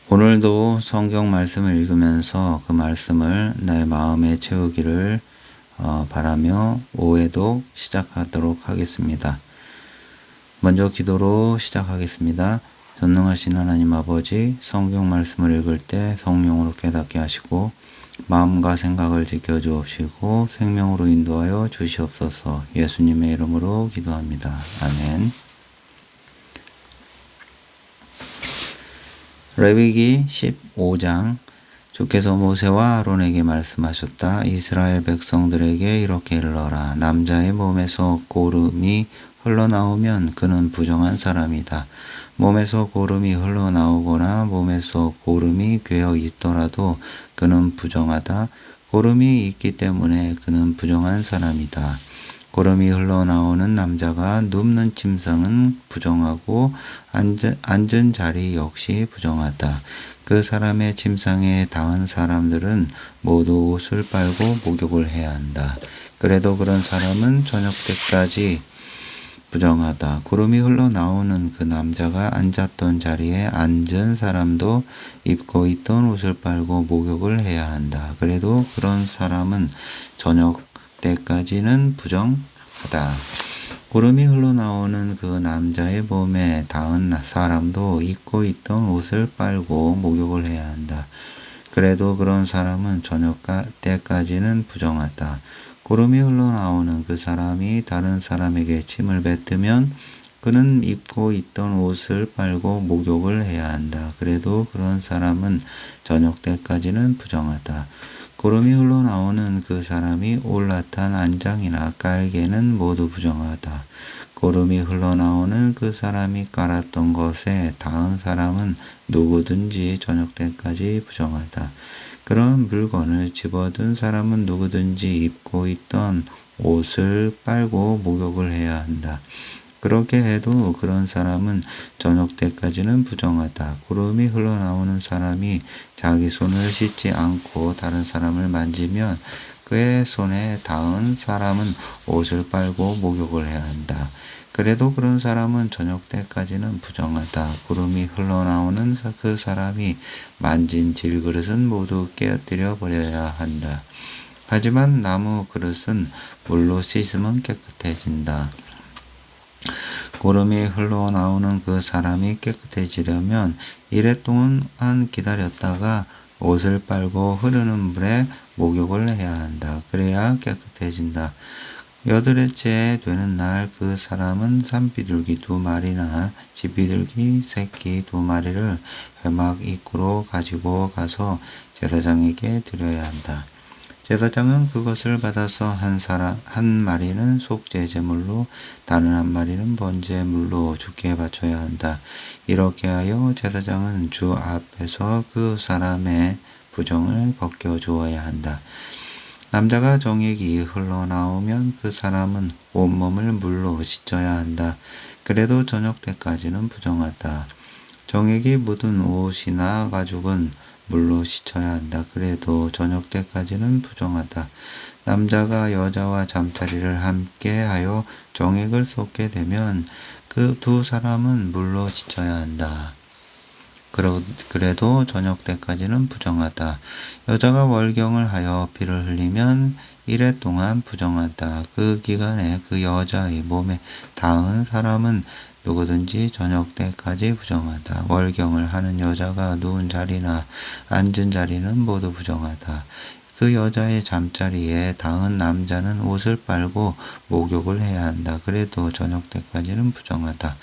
오늘도 성경 말씀을 읽으면서 그 말씀을 나의 마음에 채우기를 바라며 오후에도 시작하도록 하겠습니다. 먼저 기도로 시작하겠습니다. 전능하신 하나님 아버지, 성경 말씀을 읽을 때 성령으로 깨닫게 하시고 마음과 생각을 지켜주옵시고 생명으로 인도하여 주시옵소서. 예수님의 이름으로 기도합니다. 아멘. 레위기 15장. 주께서 모세와 아론에게 말씀하셨다. 이스라엘 백성들에게 이렇게 일러라. 남자의 몸에서 고름이 흘러나오면 그는 부정한 사람이다. 몸에서 고름이 흘러나오거나 몸에서 고름이 괴어 있더라도 그는 부정하다. 고름이 있기 때문에 그는 부정한 사람이다. 고름이 흘러나오는 남자가 눕는 침상은 부정하고 앉은 자리 역시 부정하다. 그 사람의 침상에 닿은 사람들은 모두 옷을 빨고 목욕을 해야 한다. 그래도 그런 사람은 저녁 때까지 부정하다. 구름이 흘러나오는 그 남자가 앉았던 자리에 앉은 사람도 입고 있던 옷을 빨고 목욕을 해야 한다. 그래도 그런 사람은 저녁 때까지는 부정하다. 구름이 흘러나오는 그 남자의 몸에 닿은 사람도 입고 있던 옷을 빨고 목욕을 해야 한다. 그래도 그런 사람은 저녁 때까지는 부정하다. 구름이 흘러나오는 그 사람이 다른 사람에게 침을 뱉으면 그는 입고 있던 옷을 빨고 목욕을 해야 한다. 그래도 그런 사람은 저녁 때까지는 부정하다. 구름이 흘러나오는 그 사람이 올라탄 안장이나 깔개는 모두 부정하다. 구름이 흘러나오는 그 사람이 깔았던 것에 닿은 사람은 누구든지 저녁 때까지 부정하다. 그런 물건을 집어든 사람은 누구든지 입고 있던 옷을 빨고 목욕을 해야 한다. 그렇게 해도 그런 사람은 저녁 때까지는 부정하다. 구름이 흘러나오는 사람이 자기 손을 씻지 않고 다른 사람을 만지면 그의 손에 닿은 사람은 옷을 빨고 목욕을 해야 한다. 그래도 그런 사람은 저녁 때까지는 부정하다. 구름이 흘러나오는 그 사람이 만진 질그릇은 모두 깨어뜨려 버려야 한다. 하지만 나무 그릇은 물로 씻으면 깨끗해진다. 구름이 흘러나오는 그 사람이 깨끗해지려면 이래 동안 기다렸다가 옷을 빨고 흐르는 물에 목욕을 해야 한다. 그래야 깨끗해진다. 8일째 되는 날 그 사람은 산비둘기 2마리나 집비둘기 새끼 2마리를 회막 입구로 가지고 가서 제사장에게 드려야 한다. 제사장은 그것을 받아서 한 마리는 속죄 제물로 다른 한 마리는 번제물로 주께 바쳐야 한다. 이렇게 하여 제사장은 주 앞에서 그 사람의 부정을 벗겨 주어야 한다. 남자가 정액이 흘러나오면 그 사람은 온몸을 물로 씻어야 한다. 그래도 저녁 때까지는 부정하다. 정액이 묻은 옷이나 가죽은 물로 씻어야 한다. 그래도 저녁 때까지는 부정하다. 남자가 여자와 잠자리를 함께 하여 정액을 쏟게 되면 그 2사람은 물로 씻어야 한다. 그래도 저녁 때까지는 부정하다. 여자가 월경을 하여 피를 흘리면 이래 동안 부정하다. 그 기간에 그 여자의 몸에 닿은 사람은 누구든지 저녁 때까지 부정하다. 월경을 하는 여자가 누운 자리나 앉은 자리는 모두 부정하다. 그 여자의 잠자리에 닿은 남자는 옷을 빨고 목욕을 해야 한다. 그래도 저녁 때까지는 부정하다.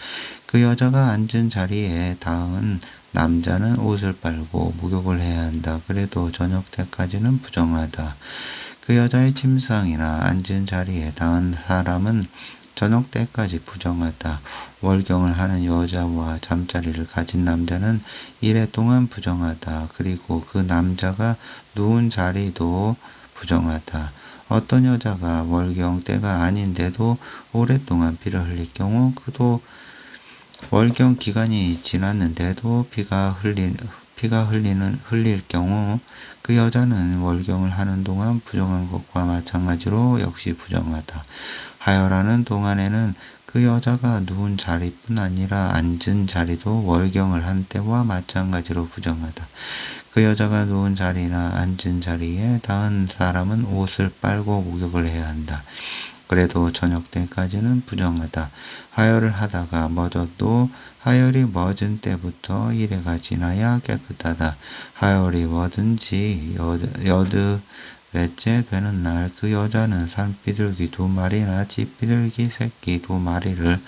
그 여자가 앉은 자리에 닿은 남자는 옷을 빨고 목욕을 해야 한다. 그래도 저녁 때까지는 부정하다. 그 여자의 침상이나 앉은 자리에 닿은 사람은 저녁 때까지 부정하다. 월경을 하는 여자와 잠자리를 가진 남자는 이래 동안 부정하다. 그리고 그 남자가 누운 자리도 부정하다. 어떤 여자가 월경 때가 아닌데도 오랫동안 피를 흘릴 경우 그도 월경 기간이 지났는데도 피가 흘릴 경우 그 여자는 월경을 하는 동안 부정한 것과 마찬가지로 역시 부정하다. 하여라는 동안에는 그 여자가 누운 자리뿐 아니라 앉은 자리도 월경을 한 때와 마찬가지로 부정하다. 그 여자가 누운 자리나 앉은 자리에 닿은 사람은 옷을 빨고 목욕을 해야 한다. 그래도 저녁 때까지는 부정하다. 하혈을 하다가 멎어도 하혈이 멎은 때부터 이래가 지나야 깨끗하다. 하혈이 멎은 지 여드렛째 되는 날 그 여자는 산비둘기 2마리나 쥐비둘기 새끼 2마리를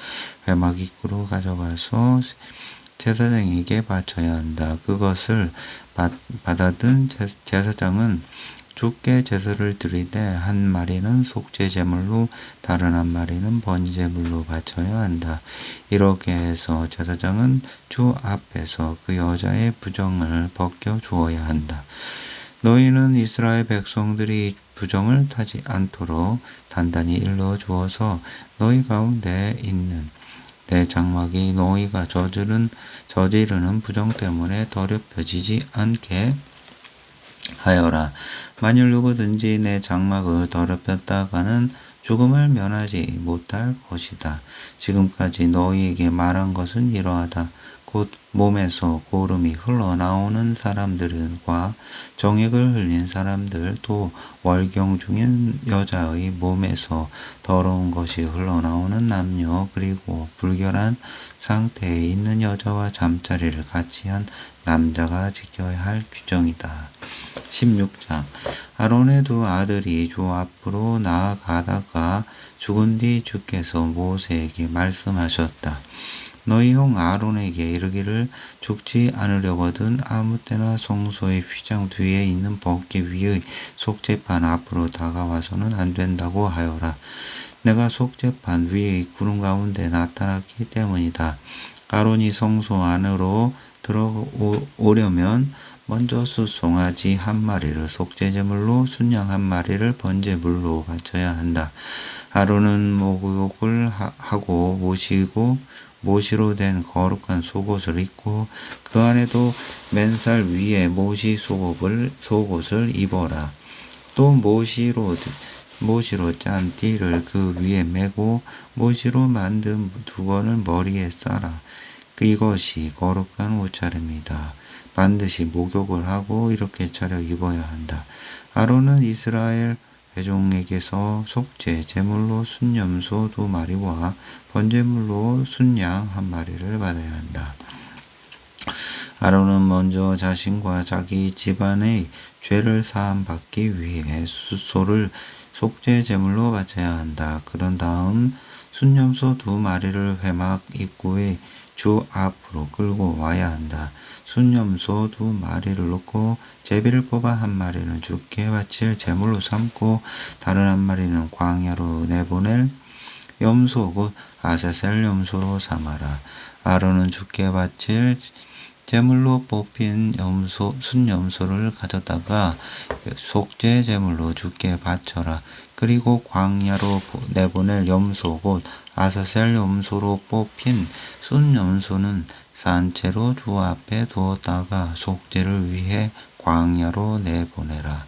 회막 입구로 가져가서 제사장에게 바쳐야 한다. 그것을 받아든 제사장은 주께 제사를 드리되 한 마리는 속죄 제물로 다른 한 마리는 번제물로 바쳐야 한다. 이렇게 해서 제사장은 주 앞에서 그 여자의 부정을 벗겨 주어야 한다. 너희는 이스라엘 백성들이 부정을 타지 않도록 단단히 일러 주어서 너희 가운데 있는 내 장막이 너희가 저지르는 부정 때문에 더럽혀지지 않게 하여라. 만일 누구든지 내 장막을 더럽혔다가는 죽음을 면하지 못할 것이다. 지금까지 너희에게 말한 것은 이러하다. 곧 몸에서 고름이 흘러나오는 사람들과 정액을 흘린 사람들, 또 월경 중인 여자의 몸에서 더러운 것이 흘러나오는 남녀, 그리고 불결한 상태에 있는 여자와 잠자리를 같이 한 남자가 지켜야 할 규정이다. 16장. 아론의 2 아들이 주 앞으로 나아가다가 죽은 뒤 주께서 모세에게 말씀하셨다. 너희 형 아론에게 이르기를 죽지 않으려거든 아무 때나 성소의 휘장 뒤에 있는 번개 위의 속죄판 앞으로 다가와서는 안 된다고 하여라. 내가 속죄판 위의 구름 가운데 나타났기 때문이다. 아론이 성소 안으로 들어오려면 먼저 숫송아지 1마리를 속죄제물로 순양 1마리를 번제물로 바쳐야 한다. 아론은 목욕을 하고 모시로 된 거룩한 속옷을 입고 그 안에도 맨살 위에 모시 속옷을 입어라. 또 모시로 짠 띠를 그 위에 메고 모시로 만든 두건을 머리에 싸라. 이것이 거룩한 옷차림이다. 반드시 목욕을 하고 이렇게 차려 입어야 한다. 아론은 이스라엘 회종에게서 속죄 제물로 순염소 2마리와 번제물로 순양 1마리를 받아야 한다. 아론은 먼저 자신과 자기 집안의 죄를 사함받기 위해 숫소를 속죄 제물로 바쳐야 한다. 그런 다음 순염소 2마리를 회막 입구에 주 앞으로 끌고 와야 한다. 순염소 2마리를 놓고 제비를 뽑아 1마리는 주께 바칠 제물로 삼고 다른 1마리는 광야로 내보낼 염소 곧 아사셀 염소로 삼아라. 아론은 주께 바칠 제물로 뽑힌 순염소를 가져다가 속죄 제물로 주께 바쳐라. 그리고 광야로 내보낼 염소 곧 아사셀 염소로 뽑힌 순염소는 산채로 주 앞에 두었다가 속죄를 위해 광야로 내보내라.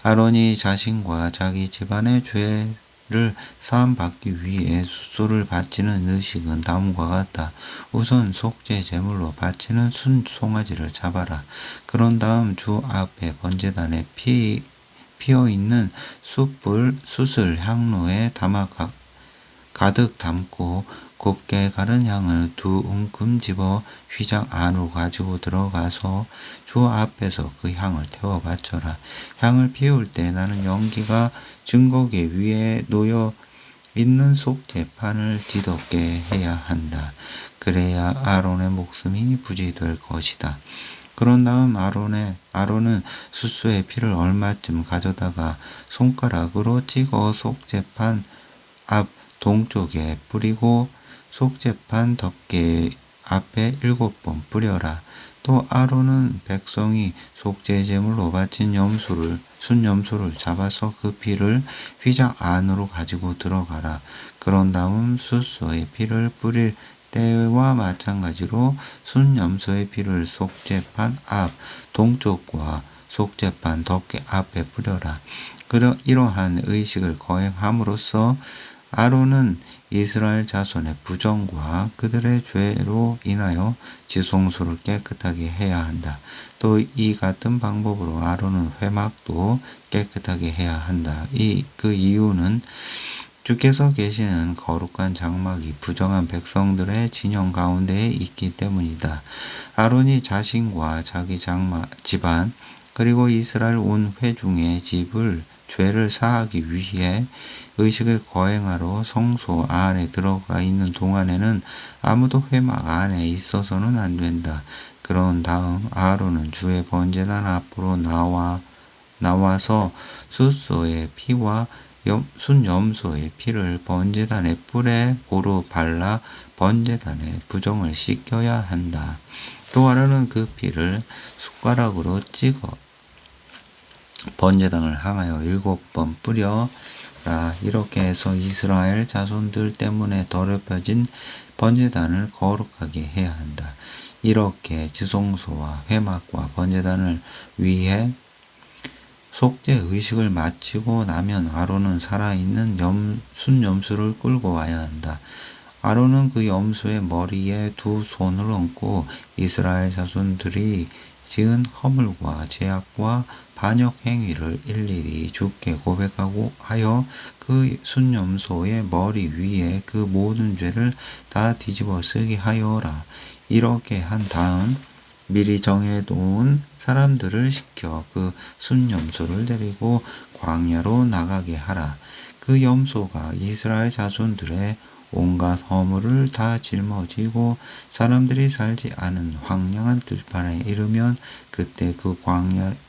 아론이 자신과 자기 집안의 죄를 사함받기 위해 숫소를 바치는 의식은 다음과 같다. 우선 속죄 제물로 바치는 순송아지를 잡아라. 그런 다음 주 앞에 번제단에 피어있는 숯을 향로에 담아 가득 담고 곱게 가른 향을 2움큼 집어 휘장 안으로 가지고 들어가서 주 앞에서 그 향을 태워 바쳐라. 향을 피울 때 나는 연기가 증거계 위에 놓여 있는 속죄판을 뒤덮게 해야 한다. 그래야 아론의 목숨이 부지될 것이다. 그런 다음 아론은 숫소의 피를 얼마쯤 가져다가 손가락으로 찍어 속죄판 앞 동쪽에 뿌리고 속죄판 덮개 앞에 7번 뿌려라. 또 아론은 백성이 속죄제물로 바친 순염소를 잡아서 그 피를 휘장 안으로 가지고 들어가라. 그런 다음 숫소의 피를 뿌릴 때와 마찬가지로 순염소의 피를 속죄판 앞 동쪽과 속죄판 덮개 앞에 뿌려라. 이러한 의식을 거행함으로써 아론은 이스라엘 자손의 부정과 그들의 죄로 인하여 지성소를 깨끗하게 해야 한다. 또 이 같은 방법으로 아론은 회막도 깨끗하게 해야 한다. 그 이유는 주께서 계시는 거룩한 장막이 부정한 백성들의 진영 가운데에 있기 때문이다. 아론이 자신과 자기 집안 그리고 이스라엘 온 회중의 죄를 사하기 위해 의식을 거행하러 성소 안에 들어가 있는 동안에는 아무도 회막 안에 있어서는 안 된다. 그런 다음 아론은 주의 번제단 앞으로 나와서 숫소의 피와 순염소의 피를 번제단의 뿔에 고루 발라 번제단의 부정을 씻겨야 한다. 또 아론은 그 피를 숟가락으로 찍어 번제단을 향하여 7번 뿌려라. 이렇게 해서 이스라엘 자손들 때문에 더럽혀진 번제단을 거룩하게 해야 한다. 이렇게 지성소와 회막과 번제단을 위해 속죄 의식을 마치고 나면 아론은 살아있는 순염소를 끌고 와야 한다. 아론은 그 염소의 머리에 2손을 얹고 이스라엘 자손들이 지은 허물과 죄악과 반역 행위를 일일이 주께 고백하고 하여 그 순염소의 머리 위에 그 모든 죄를 다 뒤집어 쓰게 하여라. 이렇게 한 다음 미리 정해놓은 사람들을 시켜 그 순염소를 데리고 광야로 나가게 하라. 그 염소가 이스라엘 자손들의 온갖 허물을 다 짊어지고 사람들이 살지 않은 황량한 들판에 이르면 그때 그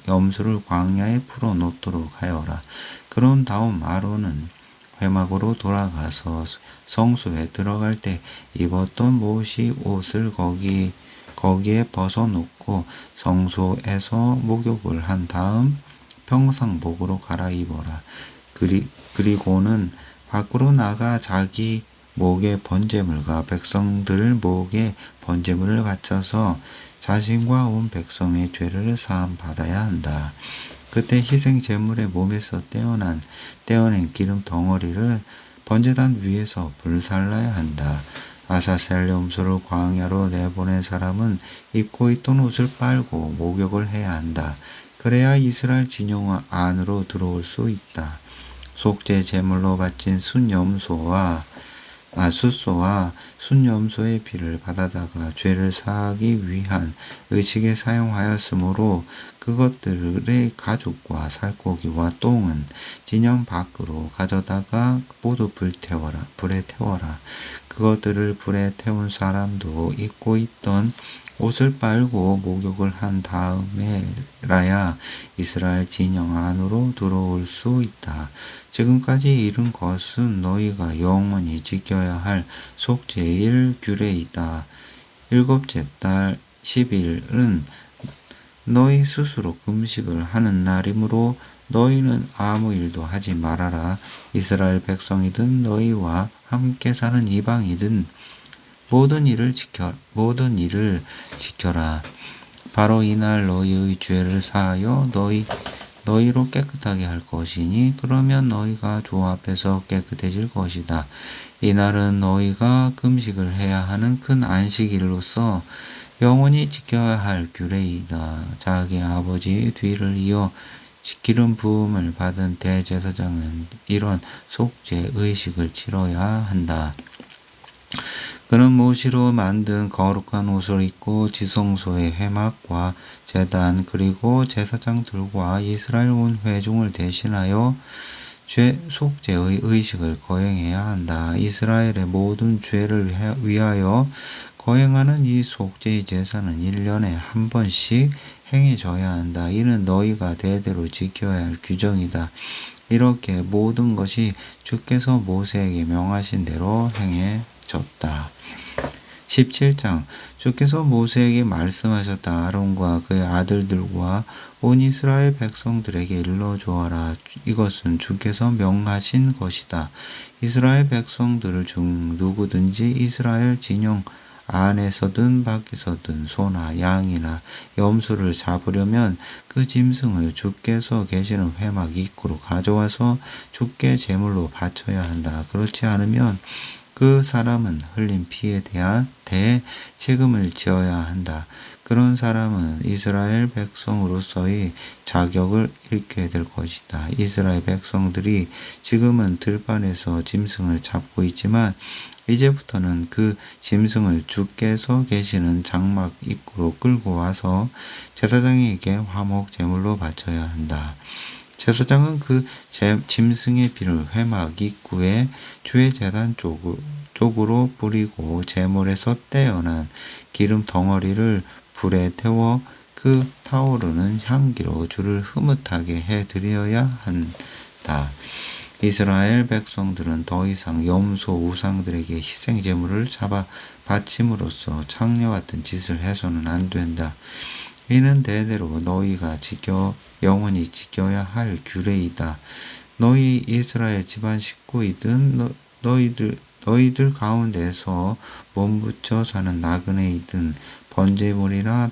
염소를 광야에 풀어놓도록 하여라. 그런 다음 아론은 회막으로 돌아가서 성소에 들어갈 때 입었던 모시 옷을 거기에 벗어놓고 성소에서 목욕을 한 다음 평상복으로 갈아입어라. 그리고는 밖으로 나가 자기 목에 번제물과 백성들 목에 번제물을 바쳐서 자신과 온 백성의 죄를 사함 받아야 한다. 그때 희생 제물의 몸에서 떼어낸 기름 덩어리를 번제단 위에서 불살라야 한다. 아사셀 염소를 광야로 내보낸 사람은 입고 있던 옷을 빨고 목욕을 해야 한다. 그래야 이스라엘 진영 안으로 들어올 수 있다. 속죄 제물로 바친 숫소와 순염소의 피를 받아다가 죄를 사하기 위한 의식에 사용하였으므로 그것들의 가죽과 살코기와 똥은 진영 밖으로 가져다가 모두 불에 태워라. 그것들을 불에 태운 사람도 입고 있던 옷을 빨고 목욕을 한 다음에라야 이스라엘 진영 안으로 들어올 수 있다. 지금까지 이룬 것은 너희가 영원히 지켜야 할 속죄일 규례이다. 7째 달 10일은 너희 스스로 금식을 하는 날이므로 너희는 아무 일도 하지 말아라. 이스라엘 백성이든 너희와 함께 사는 이방이든 모든 일을 지켜라. 바로 이날 너희의 죄를 사하여 너희로 깨끗하게 할 것이니 그러면 너희가 주 앞에서 깨끗해질 것이다. 이날은 너희가 금식을 해야 하는 큰 안식일로서 영원히 지켜야 할 규례이다. 자기 아버지 뒤를 이어 기름 부음을 받은 대제사장은 이런 속죄 의식을 치러야 한다. 그는 모시로 만든 거룩한 옷을 입고 지성소의 회막과 제단 그리고 제사장들과 이스라엘 온 회중을 대신하여 속죄의 의식을 거행해야 한다. 이스라엘의 모든 죄를 위하여 거행하는 이 속죄의 제사는 1년에 한 번씩 행해져야 한다. 이는 너희가 대대로 지켜야 할 규정이다. 이렇게 모든 것이 주께서 모세에게 명하신 대로 행해졌다. 17장 주께서 모세에게 말씀하셨다. 아론과 그의 아들들과 온 이스라엘 백성들에게 일러주어라. 이것은 주께서 명하신 것이다. 이스라엘 백성들 중 누구든지 이스라엘 진영 안에서든 밖에서든 소나 양이나 염소를 잡으려면 그 짐승을 주께서 계시는 회막 입구로 가져와서 주께 제물로 바쳐야 한다. 그렇지 않으면 그 사람은 흘린 피에 대해 책임을 지어야 한다. 그런 사람은 이스라엘 백성으로서의 자격을 잃게 될 것이다. 이스라엘 백성들이 지금은 들판에서 짐승을 잡고 있지만 이제부터는 그 짐승을 주께서 계시는 장막 입구로 끌고 와서 제사장에게 화목 제물로 바쳐야 한다. 제사장은 그 짐승의 피를 회막 입구에 주의 제단 쪽으로 뿌리고 제물에서 떼어난 기름 덩어리를 불에 태워 그 타오르는 향기로 주를 흐뭇하게 해드려야 한다. 이스라엘 백성들은 더 이상 염소 우상들에게 희생 제물을 잡아 바침으로써 창녀 같은 짓을 해서는 안 된다. 이는 대대로 너희가 영원히 지켜야 할 규례이다. 너희 이스라엘 집안 식구이든 너희들 가운데서 몸부쳐 사는 나그네이든 번제물이나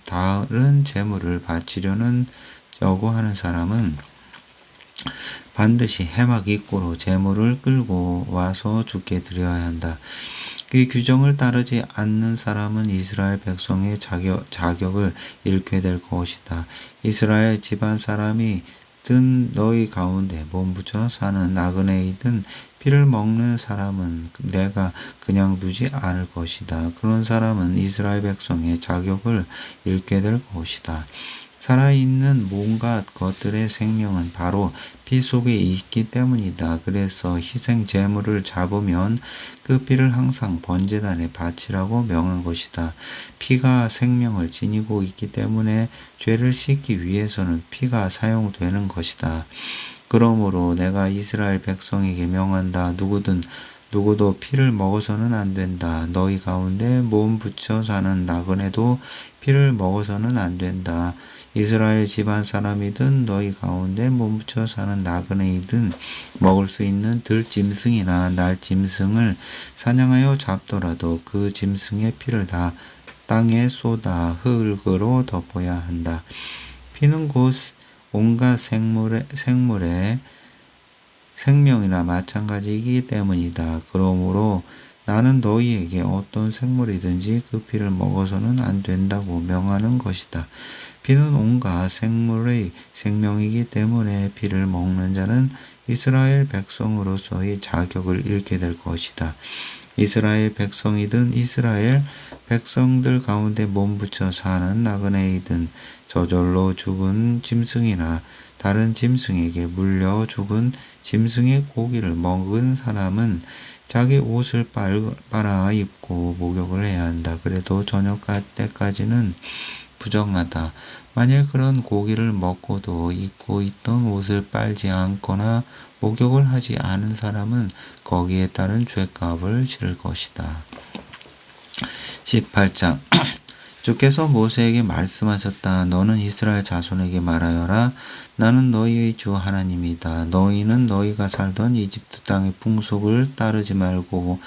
다른 제물을 바치려고 하는 사람은 반드시 해막 입구로 제물을 끌고 와서 주께 드려야 한다. 이 규정을 따르지 않는 사람은 이스라엘 백성의 자격을 잃게 될 것이다. 이스라엘 집안 사람이든 너희 가운데 몸부쳐 사는 나그네이든 피를 먹는 사람은 내가 그냥 두지 않을 것이다. 그런 사람은 이스라엘 백성의 자격을 잃게 될 것이다. 살아있는 온갖 것들의 생명은 바로 피 속에 있기 때문이다. 그래서 희생 제물을 잡으면 그 피를 항상 번제단에 바치라고 명한 것이다. 피가 생명을 지니고 있기 때문에 죄를 씻기 위해서는 피가 사용되는 것이다. 그러므로 내가 이스라엘 백성에게 명한다. 누구도 피를 먹어서는 안 된다. 너희 가운데 몸 붙여 사는 나그네도 피를 먹어서는 안 된다. 이스라엘 집안 사람이든 너희 가운데 몸붙여 사는 나그네이든 먹을 수 있는 들짐승이나 날짐승을 사냥하여 잡더라도 그 짐승의 피를 다 땅에 쏟아 흙으로 덮어야 한다. 피는 곧 온갖 생물의 생명이나 마찬가지이기 때문이다. 그러므로 나는 너희에게 어떤 생물이든지 그 피를 먹어서는 안 된다고 명하는 것이다. 피는 온갖 생물의 생명이기 때문에 피를 먹는 자는 이스라엘 백성으로서의 자격을 잃게 될 것이다. 이스라엘 백성이든 이스라엘 백성들 가운데 몸붙여 사는 나그네이든 저절로 죽은 짐승이나 다른 짐승에게 물려 죽은 짐승의 고기를 먹은 사람은 자기 옷을 빨아 입고 목욕을 해야 한다. 그래도 저녁 때까지는 부정하다. 만일 그런 고기를 먹고도 입고 있던 옷을 빨지 않거나 목욕을 하지 않은 사람은 거기에 따른 죄값을 치를 것이다. 18장 주께서 모세에게 말씀하셨다. 너는 이스라엘 자손에게 말하여라. 나는 너희의 주 하나님이다. 너희는 너희가 살던 이집트 땅의 풍속을 따르지 말고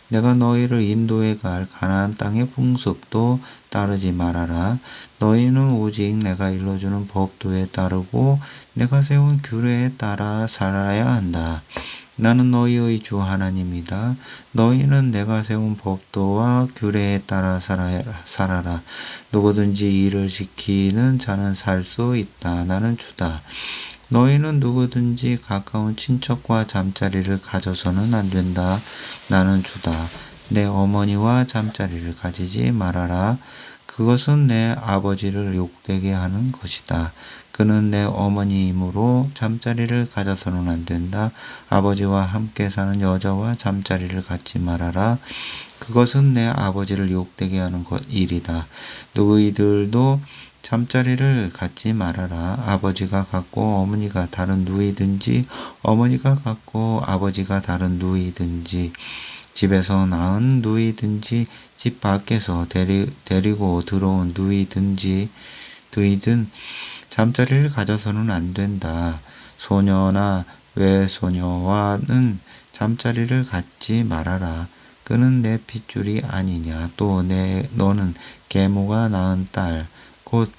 내가 너희를 인도해 갈 가나안 땅의 풍습도 따르지 말아라. 너희는 오직 내가 일러주는 법도에 따르고 내가 세운 규례에 따라 살아야 한다. 나는 너희의 주 하나님이다. 너희는 내가 세운 법도와 규례에 따라 살아라. 누구든지 이를 지키는 자는 살 수 있다. 나는 주다. 너희는 누구든지 가까운 친척과 잠자리를 가져서는 안 된다. 나는 주다. 내 어머니와 잠자리를 가지지 말아라. 그것은 내 아버지를 욕되게 하는 것이다. 그는 내 어머니이므로 잠자리를 가져서는 안 된다. 아버지와 함께 사는 여자와 잠자리를 갖지 말아라. 그것은 내 아버지를 욕되게 하는 일이다. 너희들도 잠자리를 갖지 말아라. 아버지가 갖고 어머니가 다른 누이든지 어머니가 갖고 아버지가 다른 누이든지 집에서 낳은 누이든지 집 밖에서 데리고 들어온 누이든 잠자리를 가져서는 안 된다. 소녀나 외소녀와는 잠자리를 갖지 말아라. 그는 내 핏줄이 아니냐. 또 너는 계모가 낳은 딸 곧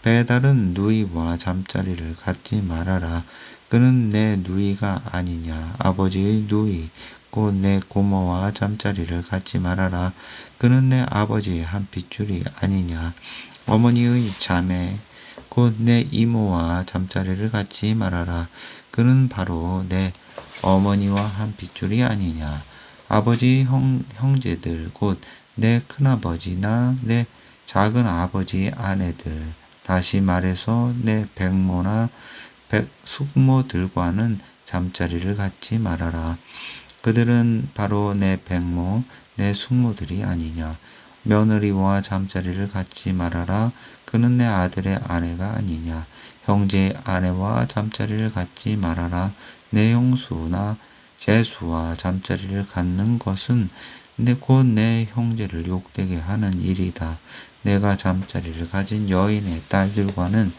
배다른 누이와 잠자리를 갖지 말아라. 그는 내 누이가 아니냐. 아버지의 누이 곧 내 고모와 잠자리를 갖지 말아라. 그는 내 아버지의 한 핏줄이 아니냐. 어머니의 자매 곧 내 이모와 잠자리를 갖지 말아라. 그는 바로 내 어머니와 한 핏줄이 아니냐. 아버지 형제들 곧 내 큰아버지나 내 작은 아버지 아내들, 다시 말해서 내 백모나 숙모들과는 잠자리를 갖지 말아라. 그들은 바로 내 백모, 내 숙모들이 아니냐. 며느리와 잠자리를 갖지 말아라. 그는 내 아들의 아내가 아니냐. 형제의 아내와 잠자리를 갖지 말아라. 내 형수나 제수와 잠자리를 갖는 것은 곧 내 형제를 욕되게 하는 일이다. 내가 잠자리를 가진 여인의 딸들과는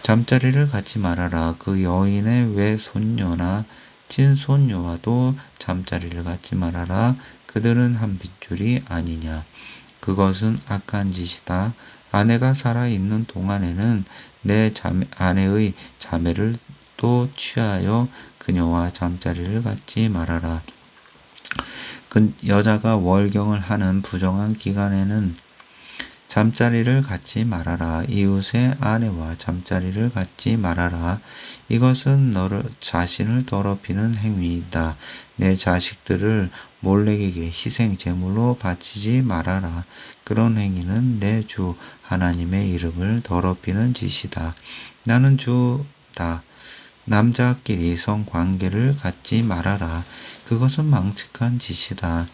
잠자리를 갖지 말아라. 그 여인의 외손녀나 친손녀와도 잠자리를 갖지 말아라. 그들은 한 핏줄이 아니냐. 그것은 악한 짓이다. 아내가 살아있는 동안에는 내 아내의 자매를 또 취하여 그녀와 잠자리를 갖지 말아라. 그 여자가 월경을 하는 부정한 기간에는 잠자리를 갖지 말아라. 이웃의 아내와 잠자리를 갖지 말아라. 이것은 너를 자신을 더럽히는 행위이다. 내 자식들을 몰래에게 희생 제물로 바치지 말아라. 그런 행위는 내 주 하나님의 이름을 더럽히는 짓이다. 나는 주다. 남자끼리 성관계를 갖지 말아라. 그것은 망측한 짓이다.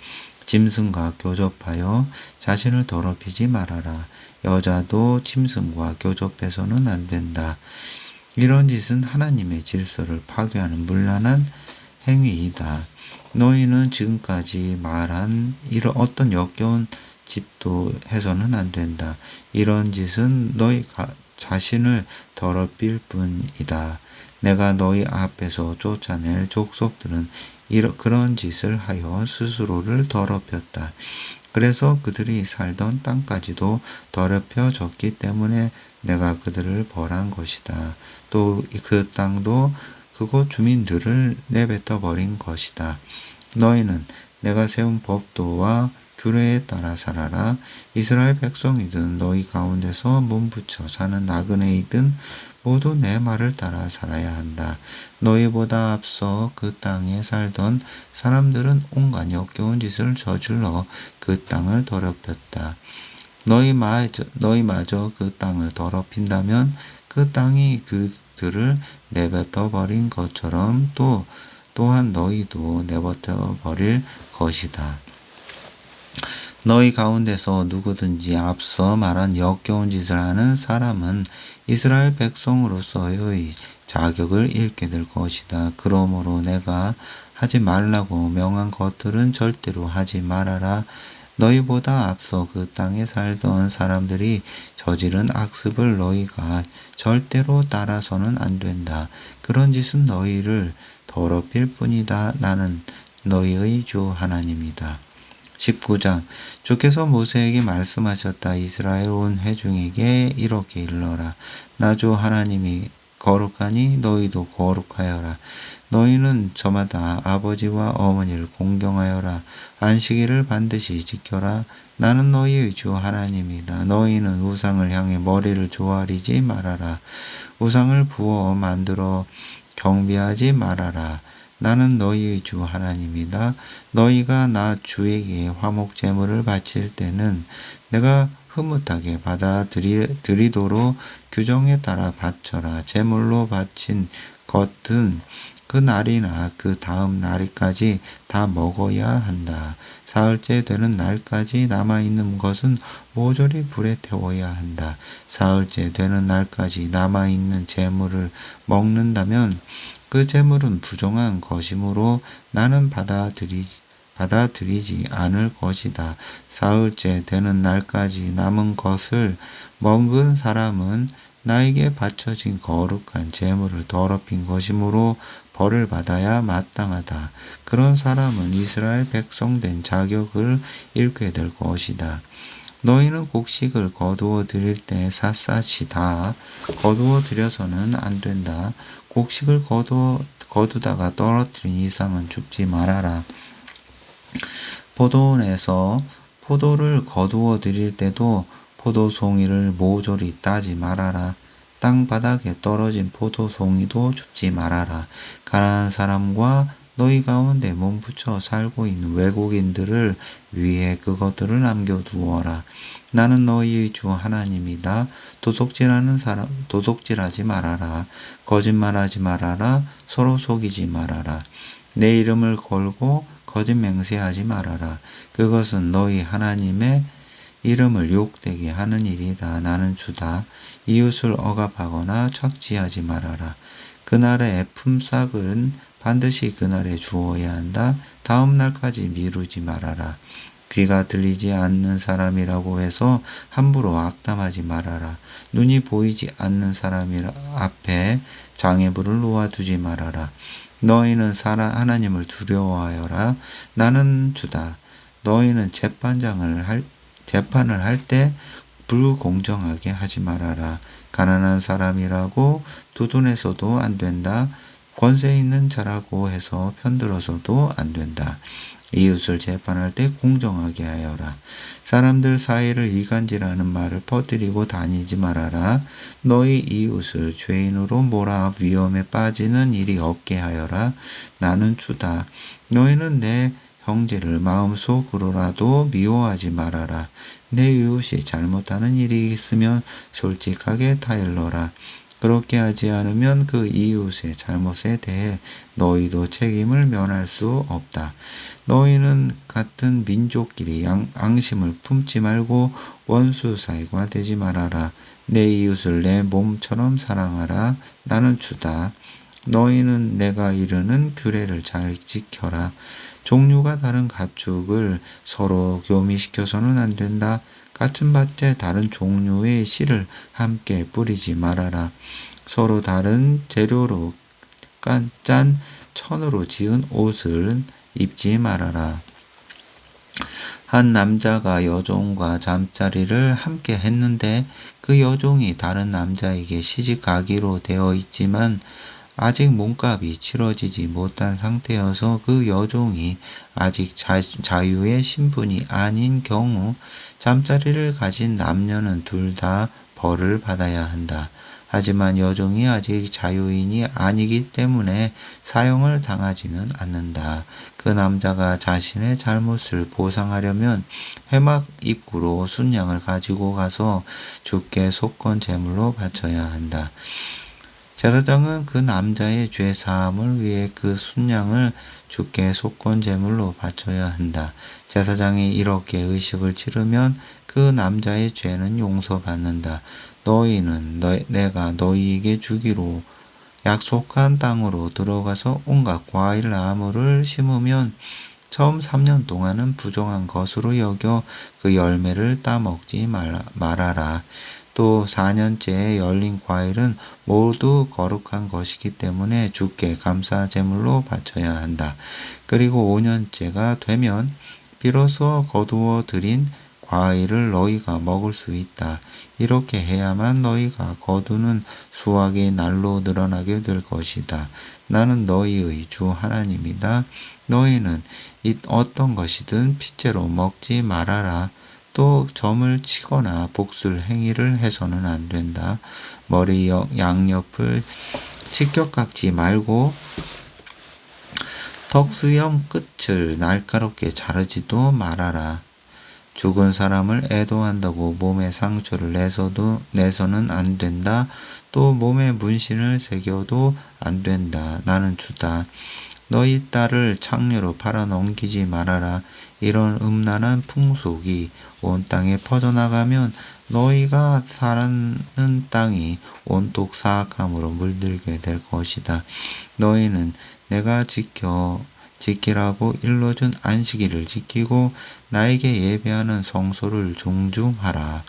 짐승과 교접하여 자신을 더럽히지 말아라. 여자도 짐승과 교접해서는 안 된다. 이런 짓은 하나님의 질서를 파괴하는 문란한 행위이다. 너희는 지금까지 말한 이런 어떤 역겨운 짓도 해서는 안 된다. 이런 짓은 너희 자신을 더럽힐 뿐이다. 내가 너희 앞에서 쫓아낼 족속들은 그런 짓을 하여 스스로를 더럽혔다. 그래서 그들이 살던 땅까지도 더럽혀졌기 때문에 내가 그들을 벌한 것이다. 또 그 땅도 그곳 주민들을 내뱉어 버린 것이다. 너희는 내가 세운 법도와 규례에 따라 살아라. 이스라엘 백성이든 너희 가운데서 몸붙여 사는 나그네이든 모두 내 말을 따라 살아야 한다. 너희보다 앞서 그 땅에 살던 사람들은 온갖 역겨운 짓을 저질러 그 땅을 더럽혔다. 너희마저 그 땅을 더럽힌다면 그 땅이 그들을 내뱉어 버린 것처럼 또한 너희도 내버려 버릴 것이다. 너희 가운데서 누구든지 앞서 말한 역겨운 짓을 하는 사람은 이스라엘 백성으로서의 자격을 잃게 될 것이다. 그러므로 내가 하지 말라고 명한 것들은 절대로 하지 말아라. 너희보다 앞서 그 땅에 살던 사람들이 저지른 악습을 너희가 절대로 따라서는 안 된다. 그런 짓은 너희를 더럽힐 뿐이다. 나는 너희의 주 하나님이다. 19장 주께서 모세에게 말씀하셨다. 이스라엘 온 회중에게 이렇게 일러라. 나 주 하나님이 거룩하니 너희도 거룩하여라. 너희는 저마다 아버지와 어머니를 공경하여라. 안식일을 반드시 지켜라. 나는 너희의 주 하나님이다. 너희는 우상을 향해 머리를 조아리지 말아라. 우상을 부어 만들어 경배하지 말아라. 나는 너희의 주 하나님이다. 너희가 나 주에게 화목 제물을 바칠 때는 내가 흐뭇하게 받아들이도록 규정에 따라 바쳐라. 제물로 바친 것은 그 날이나 그 다음 날까지 다 먹어야 한다. 사흘째 되는 날까지 남아있는 것은 모조리 불에 태워야 한다. 사흘째 되는 날까지 남아있는 제물을 먹는다면 그 제물은 부정한 것이므로 나는 받아들이지 않을 것이다. 사흘째 되는 날까지 남은 것을 먹은 사람은 나에게 바쳐진 거룩한 제물을 더럽힌 것이므로 벌을 받아야 마땅하다. 그런 사람은 이스라엘 백성 된 자격을 잃게 될 것이다. 너희는 곡식을 거두어 드릴 때 샅샅이 다 거두어 드려서는 안 된다. 곡식을 거두다가 떨어뜨린 이상은 줍지 말아라. 포도원에서 포도를 거두어 드릴 때도 포도송이를 모조리 따지 말아라. 땅바닥에 떨어진 포도송이도 줍지 말아라. 가난한 사람과 너희 가운데 몸붙여 살고 있는 외국인들을 위해 그것들을 남겨두어라. 나는 너희의 주 하나님이다. 도둑질하지 말아라. 거짓말하지 말아라. 서로 속이지 말아라. 내 이름을 걸고 거짓 맹세하지 말아라. 그것은 너희 하나님의 이름을 욕되게 하는 일이다. 나는 주다. 이웃을 억압하거나 착취하지 말아라. 그날의 품삯은 반드시 그날에 주어야 한다. 다음 날까지 미루지 말아라. 귀가 들리지 않는 사람이라고 해서 함부로 악담하지 말아라. 눈이 보이지 않는 사람 앞에 장애물을 놓아두지 말아라. 너희는 하나님을 두려워하여라. 나는 주다. 너희는 재판을 할 때 불공정하게 하지 말아라. 가난한 사람이라고 두둔해서도 안 된다. 권세 있는 자라고 해서 편들어서도 안 된다. 이웃을 재판할 때 공정하게 하여라. 사람들 사이를 이간질하는 말을 퍼뜨리고 다니지 말아라. 너희 이웃을 죄인으로 몰아 위험에 빠지는 일이 없게 하여라. 나는 주다. 너희는 내 형제를 마음속으로라도 미워하지 말아라. 내 이웃이 잘못하는 일이 있으면 솔직하게 타일러라. 그렇게 하지 않으면 그 이웃의 잘못에 대해 너희도 책임을 면할 수 없다. 너희는 같은 민족끼리 앙심을 품지 말고 원수 사이가 되지 말아라. 내 이웃을 내 몸처럼 사랑하라. 나는 주다. 너희는 내가 이르는 규례를 잘 지켜라. 종류가 다른 가축을 서로 교미시켜서는 안 된다. 같은 밭에 다른 종류의 씨를 함께 뿌리지 말아라. 서로 다른 재료로 짠 천으로 지은 옷을 입지 말아라. 한 남자가 여종과 잠자리를 함께 했는데 그 여종이 다른 남자에게 시집가기로 되어 있지만 아직 몸값이 치러지지 못한 상태여서 그 여종이 아직 자유의 신분이 아닌 경우 잠자리를 가진 남녀는 둘 다 벌을 받아야 한다. 하지만 여종이 아직 자유인이 아니기 때문에 사형을 당하지는 않는다. 그 남자가 자신의 잘못을 보상하려면 회막 입구로 순양을 가지고 가서 주께 속건 제물로 바쳐야 한다. 제사장은 그 남자의 죄 사함을 위해 그 순양을 주께 속건 제물로 바쳐야 한다. 제사장이 이렇게 의식을 치르면 그 남자의 죄는 용서받는다. 너희는 내가 너희에게 주기로 약속한 땅으로 들어가서 온갖 과일 나무를 심으면 처음 3년 동안은 부정한 것으로 여겨 그 열매를 따먹지 말아라. 또 4년째에 열린 과일은 모두 거룩한 것이기 때문에 주께 감사 제물로 바쳐야 한다. 그리고 5년째가 되면 비로소 거두어 들인 과일을 너희가 먹을 수 있다. 이렇게 해야만 너희가 거두는 수확이 날로 늘어나게 될 것이다. 나는 너희의 주 하나님이다. 너희는 어떤 것이든 핏째로 먹지 말아라. 또 점을 치거나 복술 행위를 해서는 안 된다. 머리 양옆을 직격깎지 말고 턱수염 끝을 날카롭게 자르지도 말아라. 죽은 사람을 애도한다고 몸에 상처를 내서는 안 된다. 또 몸에 문신을 새겨도 안 된다. 나는 주다. 너희 딸을 창녀로 팔아넘기지 말아라. 이런 음란한 풍속이 온 땅에 퍼져나가면 너희가 사는 땅이 온통 사악함으로 물들게 될 것이다. 너희는 내가 지키라고 일러준 안식일을 지키고 나에게 예배하는 성소를 존중하라.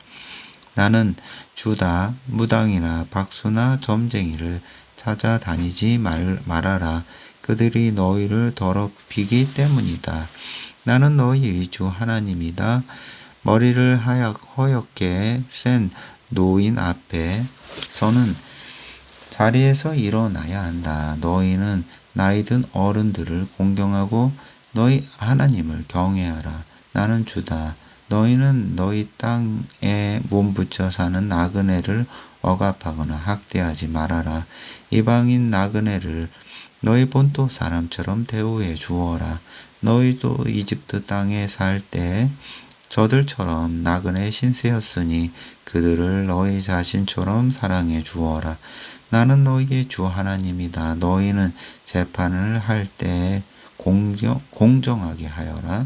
나는 주다. 무당이나 박수나 점쟁이를 찾아다니지 말아라. 그들이 너희를 더럽히기 때문이다. 나는 너희의 주 하나님이다. 머리를 허옇게 센 노인 앞에서는 자리에서 일어나야 한다. 너희는 나이든 어른들을 공경하고 너희 하나님을 경외하라. 나는 주다. 너희는 너희 땅에 몸붙여 사는 나그네를 억압하거나 학대하지 말아라. 이방인 나그네를 너희 본토 사람처럼 대우해 주어라. 너희도 이집트 땅에 살 때 저들처럼 나그네 신세였으니 그들을 너희 자신처럼 사랑해 주어라. 나는 너희의 주 하나님이다. 너희는 재판을 할 때 공정하게 하여라.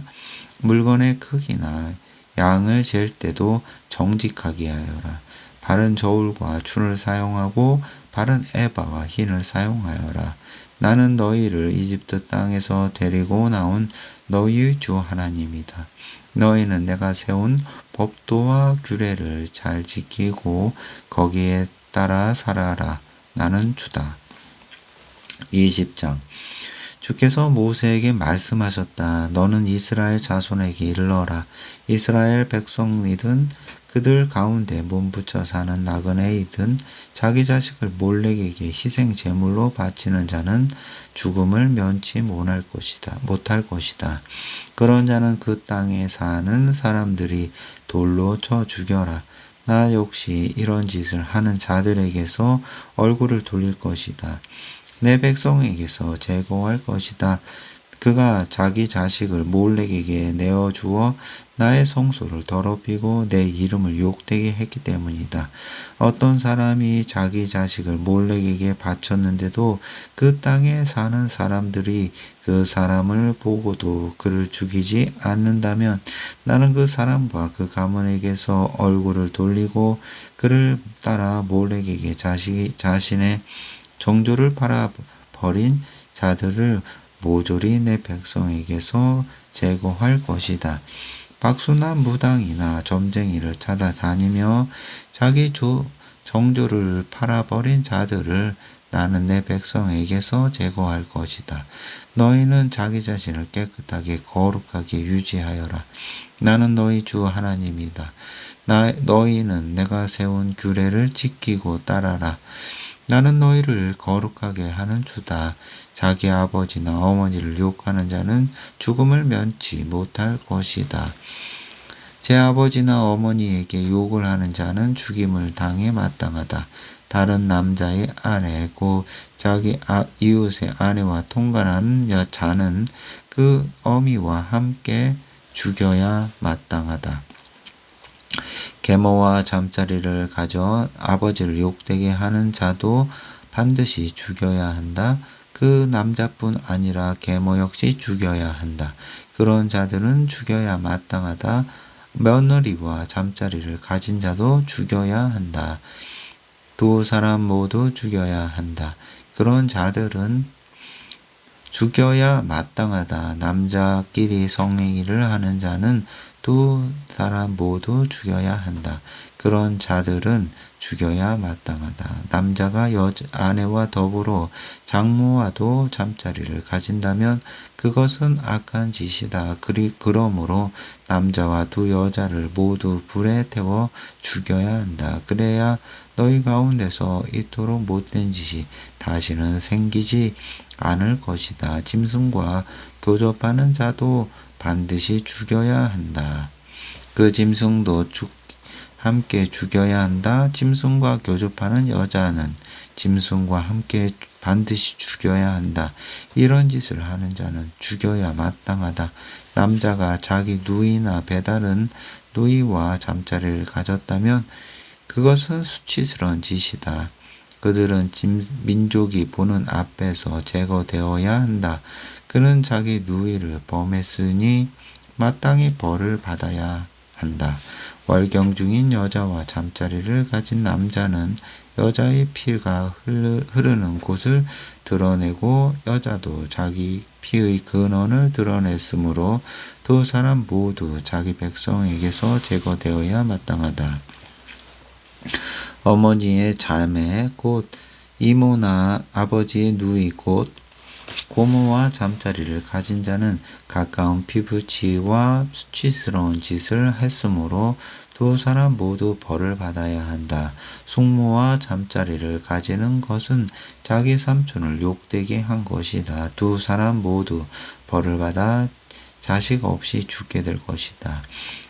물건의 크기나 양을 잴 때도 정직하게 하여라. 바른 저울과 줄을 사용하고 바른 에바와 흰을 사용하여라. 나는 너희를 이집트 땅에서 데리고 나온 너희의 주 하나님이다. 너희는 내가 세운 법도와 규례를 잘 지키고 거기에 따라 살아라. 나는 주다. 20장. 주께서 모세에게 말씀하셨다. 너는 이스라엘 자손에게 이르러라. 이스라엘 백성이든 그들 가운데 몸붙여 사는 나그네이든 자기 자식을 몰렉에게 희생 제물로 바치는 자는 죽음을 면치 못할 것이다. 그런 자는 그 땅에 사는 사람들이 돌로 쳐 죽여라. 나 역시 이런 짓을 하는 자들에게서 얼굴을 돌릴 것이다. 내 백성에게서 제거할 것이다. 그가 자기 자식을 몰렉에게 내어주어 나의 성소를 더럽히고 내 이름을 욕되게 했기 때문이다. 어떤 사람이 자기 자식을 몰렉에게 바쳤는데도 그 땅에 사는 사람들이 그 사람을 보고도 그를 죽이지 않는다면 나는 그 사람과 그 가문에게서 얼굴을 돌리고 그를 따라 몰렉에게 자신의 정조를 팔아버린 자들을 모조리 내 백성에게서 제거할 것이다. 박수나 무당이나 점쟁이를 찾아다니며 자기 정조를 팔아버린 자들을 나는 내 백성에게서 제거할 것이다. 너희는 자기 자신을 깨끗하게 거룩하게 유지하여라. 나는 너희 주 하나님이다. 너희는 내가 세운 규례를 지키고 따라라. 나는 너희를 거룩하게 하는 주다. 자기 아버지나 어머니를 욕하는 자는 죽음을 면치 못할 것이다. 제 아버지나 어머니에게 욕을 하는 자는 죽임을 당해 마땅하다. 다른 남자의 아내, 곧 자기 이웃의 아내와 통관하는 자는 그 어미와 함께 죽여야 마땅하다. 계모와 잠자리를 가져 아버지를 욕되게 하는 자도 반드시 죽여야 한다. 그 남자뿐 아니라 계모 역시 죽여야 한다. 그런 자들은 죽여야 마땅하다. 며느리와 잠자리를 가진 자도 죽여야 한다. 두 사람 모두 죽여야 한다. 그런 자들은 죽여야 마땅하다. 남자끼리 성행위를 하는 자는 두 사람 모두 죽여야 한다. 그런 자들은 죽여야 마땅하다. 남자가 아내와 더불어 장모와도 잠자리를 가진다면 그것은 악한 짓이다. 그러므로 남자와 두 여자를 모두 불에 태워 죽여야 한다. 그래야 너희 가운데서 이토록 못된 짓이 다시는 생기지 않을 것이다. 짐승과 교접하는 자도 반드시 죽여야 한다. 그 짐승도 함께 죽여야 한다. 짐승과 교접하는 여자는 짐승과 함께 반드시 죽여야 한다. 이런 짓을 하는 자는 죽여야 마땅하다. 남자가 자기 누이나 배다른 누이와 잠자리를 가졌다면 그것은 수치스러운 짓이다. 그들은 민족이 보는 앞에서 제거되어야 한다. 그는 자기 누이를 범했으니 마땅히 벌을 받아야 한다. 월경 중인 여자와 잠자리를 가진 남자는 여자의 피가 흐르는 곳을 드러내고 여자도 자기 피의 근원을 드러냈으므로 두 사람 모두 자기 백성에게서 제거되어야 마땅하다. 어머니의 자매 곧 이모나 아버지의 누이 곧 고모와 잠자리를 가진 자는 가까운 피부치와 수치스러운 짓을 했으므로 두 사람 모두 벌을 받아야 한다. 숙모와 잠자리를 가지는 것은 자기 삼촌을 욕되게 한 것이다. 두 사람 모두 벌을 받아 자식 없이 죽게 될 것이다.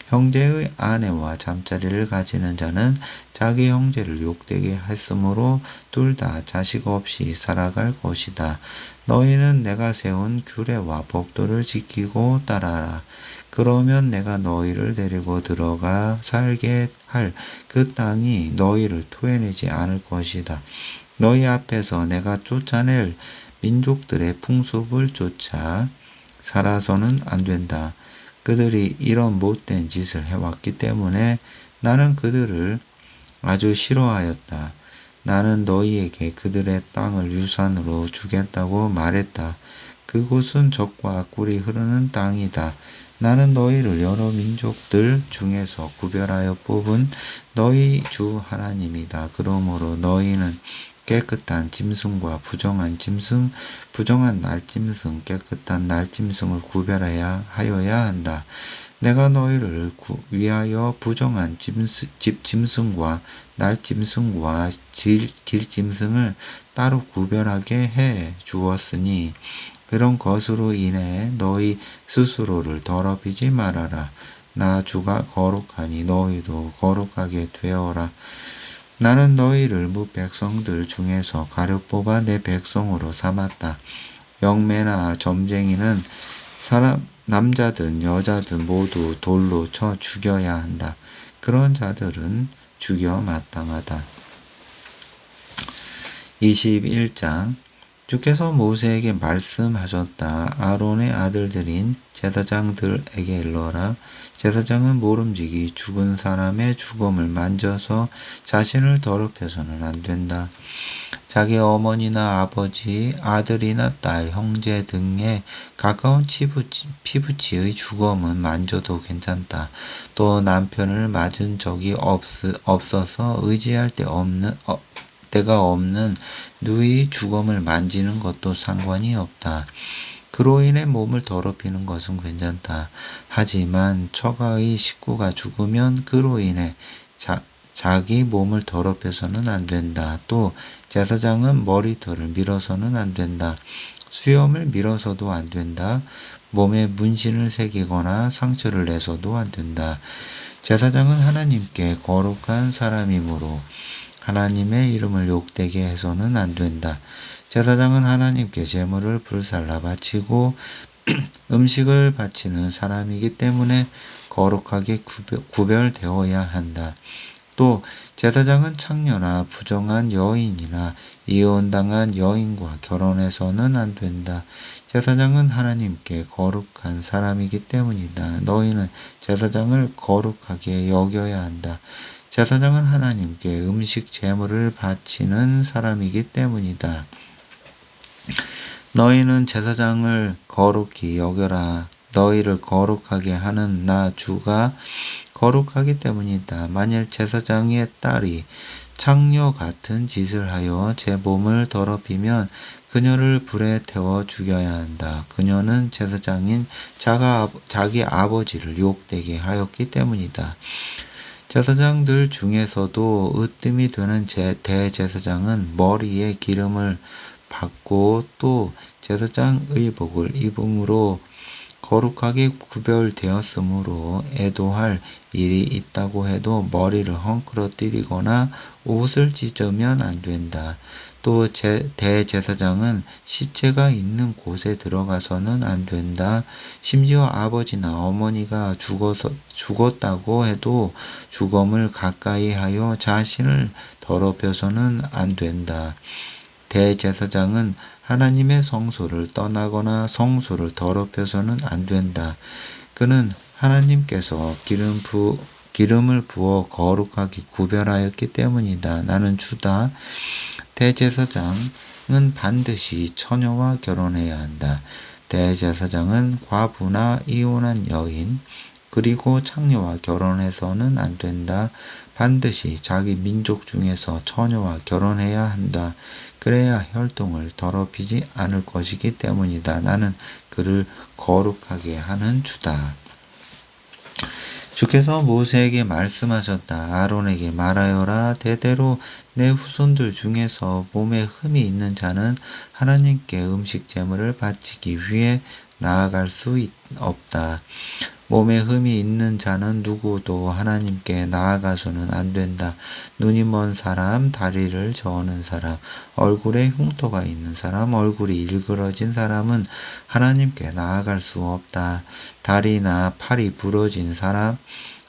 형제의 아내와 잠자리를 가지는 자는 자기 형제를 욕되게 했으므로 둘 다 자식 없이 살아갈 것이다. 너희는 내가 세운 규례와 법도를 지키고 따라라. 그러면 내가 너희를 데리고 들어가 살게 할 그 땅이 너희를 토해내지 않을 것이다. 너희 앞에서 내가 쫓아낼 민족들의 풍습을 쫓아 살아서는 안 된다. 그들이 이런 못된 짓을 해왔기 때문에 나는 그들을 아주 싫어하였다. 나는 너희에게 그들의 땅을 유산으로 주겠다고 말했다. 그곳은 젖과 꿀이 흐르는 땅이다. 나는 너희를 여러 민족들 중에서 구별하여 뽑은 너희 주 하나님이다. 그러므로 너희는 깨끗한 짐승과 부정한 짐승, 부정한 날짐승, 깨끗한 날짐승을 구별해야 하여야 한다. 내가 너희를 위하여 부정한 짐승과 날짐승과 길짐승을 따로 구별하게 해 주었으니 그런 것으로 인해 너희 스스로를 더럽히지 말아라. 나 주가 거룩하니 너희도 거룩하게 되어라. 나는 너희를 무백성들 중에서 가려 뽑아 내 백성으로 삼았다. 영매나 점쟁이는 남자든 여자든 모두 돌로 쳐 죽여야 한다. 그런 자들은 죽여 마땅하다. 21장 주께서 모세에게 말씀하셨다. 아론의 아들들인 제사장들에게 일러라. 제사장은 모름지기 죽은 사람의 죽음을 만져서 자신을 더럽혀서는 안 된다. 자기 어머니나 아버지, 아들이나 딸, 형제 등의 가까운 피부치의 죽음은 만져도 괜찮다. 또 남편을 맞은 적이 없어서 의지할 데가 없는 누이 죽음을 만지는 것도 상관이 없다. 그로 인해 몸을 더럽히는 것은 괜찮다. 하지만 처가의 식구가 죽으면 그로 인해 자기 몸을 더럽혀서는 안 된다. 또 제사장은 머리털을 밀어서는 안 된다. 수염을 밀어서도 안 된다. 몸에 문신을 새기거나 상처를 내서도 안 된다. 제사장은 하나님께 거룩한 사람이므로 하나님의 이름을 욕되게 해서는 안 된다. 제사장은 하나님께 제물을 불살라 바치고 음식을 바치는 사람이기 때문에 거룩하게 구별되어야 한다. 또 제사장은 창녀나 부정한 여인이나 이혼당한 여인과 결혼해서는 안 된다. 제사장은 하나님께 거룩한 사람이기 때문이다. 너희는 제사장을 거룩하게 여겨야 한다. 제사장은 하나님께 음식 제물을 바치는 사람이기 때문이다. 너희는 제사장을 거룩히 여겨라. 너희를 거룩하게 하는 나 주가 거룩하기 때문이다. 만일 제사장의 딸이 창녀 같은 짓을 하여 제 몸을 더럽히면 그녀를 불에 태워 죽여야 한다. 그녀는 제사장인 자기 아버지를 욕되게 하였기 때문이다. 제사장들 중에서도 으뜸이 되는 대제사장은 머리에 기름을 받고 또 제사장 의복을 입음으로 거룩하게 구별되었으므로 애도할 일이 있다고 해도 머리를 헝클어뜨리거나 옷을 찢으면 안 된다. 또 대제사장은 시체가 있는 곳에 들어가서는 안 된다. 심지어 아버지나 어머니가 죽었다고 해도 죽음을 가까이 하여 자신을 더럽혀서는 안 된다. 대제사장은 하나님의 성소를 떠나거나 성소를 더럽혀서는 안 된다. 그는 하나님께서 기름을 부어 거룩하게 구별하였기 때문이다. 나는 주다. 대제사장은 반드시 처녀와 결혼해야 한다. 대제사장은 과부나 이혼한 여인, 그리고 창녀와 결혼해서는 안 된다. 반드시 자기 민족 중에서 처녀와 결혼해야 한다. 그래야 혈통을 더럽히지 않을 것이기 때문이다. 나는 그를 거룩하게 하는 주다. 주께서 모세에게 말씀하셨다. 아론에게 말하여라. 대대로 내 후손들 중에서 몸에 흠이 있는 자는 하나님께 음식 제물을 바치기 위해 나아갈 수 없다. 몸에 흠이 있는 자는 누구도 하나님께 나아가서는 안 된다. 눈이 먼 사람, 다리를 저는 사람, 얼굴에 흉터가 있는 사람, 얼굴이 일그러진 사람은 하나님께 나아갈 수 없다. 다리나 팔이 부러진 사람,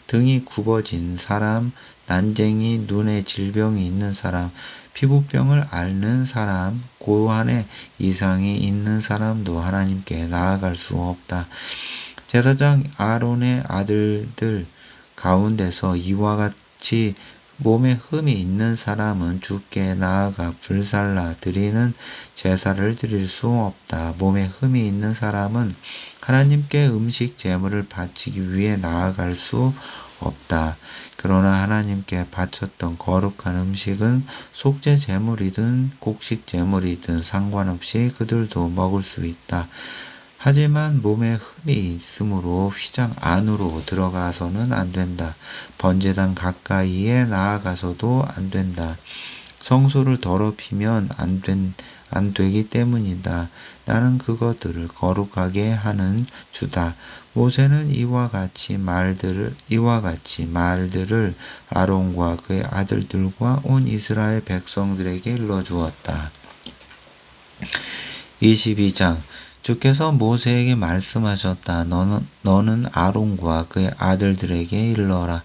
등이 굽어진 사람, 난쟁이, 눈에 질병이 있는 사람, 피부병을 앓는 사람, 고환에 이상이 있는 사람도 하나님께 나아갈 수 없다. 제사장 아론의 아들들 가운데서 이와 같이 몸에 흠이 있는 사람은 주께 나아가 불살라 드리는 제사를 드릴 수 없다. 몸에 흠이 있는 사람은 하나님께 음식 제물을 바치기 위해 나아갈 수 없다. 그러나 하나님께 바쳤던 거룩한 음식은 속죄 제물이든 곡식 제물이든 상관없이 그들도 먹을 수 있다. 하지만 몸에 흠이 있으므로 휘장 안으로 들어가서는 안 된다. 번제단 가까이에 나아가서도 안 된다. 성소를 더럽히면 안 되기 때문이다. 나는 그것들을 거룩하게 하는 주다. 모세는 이와 같이 말들을 아론과 그의 아들들과 온 이스라엘 백성들에게 일러주었다. 22장 주께서 모세에게 말씀하셨다. 너는 아론과 그의 아들들에게 일러라.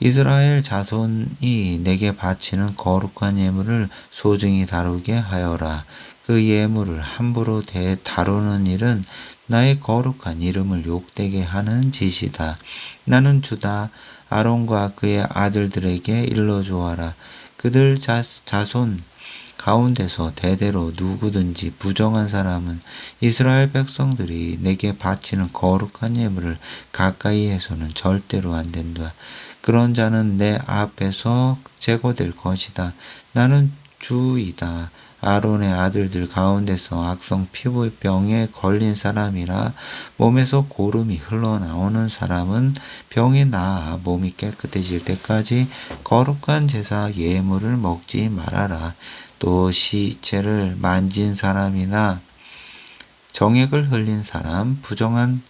이스라엘 자손이 내게 바치는 거룩한 예물을 소중히 다루게 하여라. 그 예물을 함부로 다루는 일은 나의 거룩한 이름을 욕되게 하는 짓이다. 나는 주다. 아론과 그의 아들들에게 일러주어라. 그들 자손 가운데서 대대로 누구든지 부정한 사람은 이스라엘 백성들이 내게 바치는 거룩한 예물을 가까이 해서는 절대로 안 된다. 그런 자는 내 앞에서 제거될 것이다. 나는 주이다. 아론의 아들들 가운데서 악성 피부병에 걸린 사람이나 몸에서 고름이 흘러나오는 사람은 병이 나아 몸이 깨끗해질 때까지 거룩한 제사 예물을 먹지 말아라. 또 시체를 만진 사람이나 정액을 흘린 사람, 부정한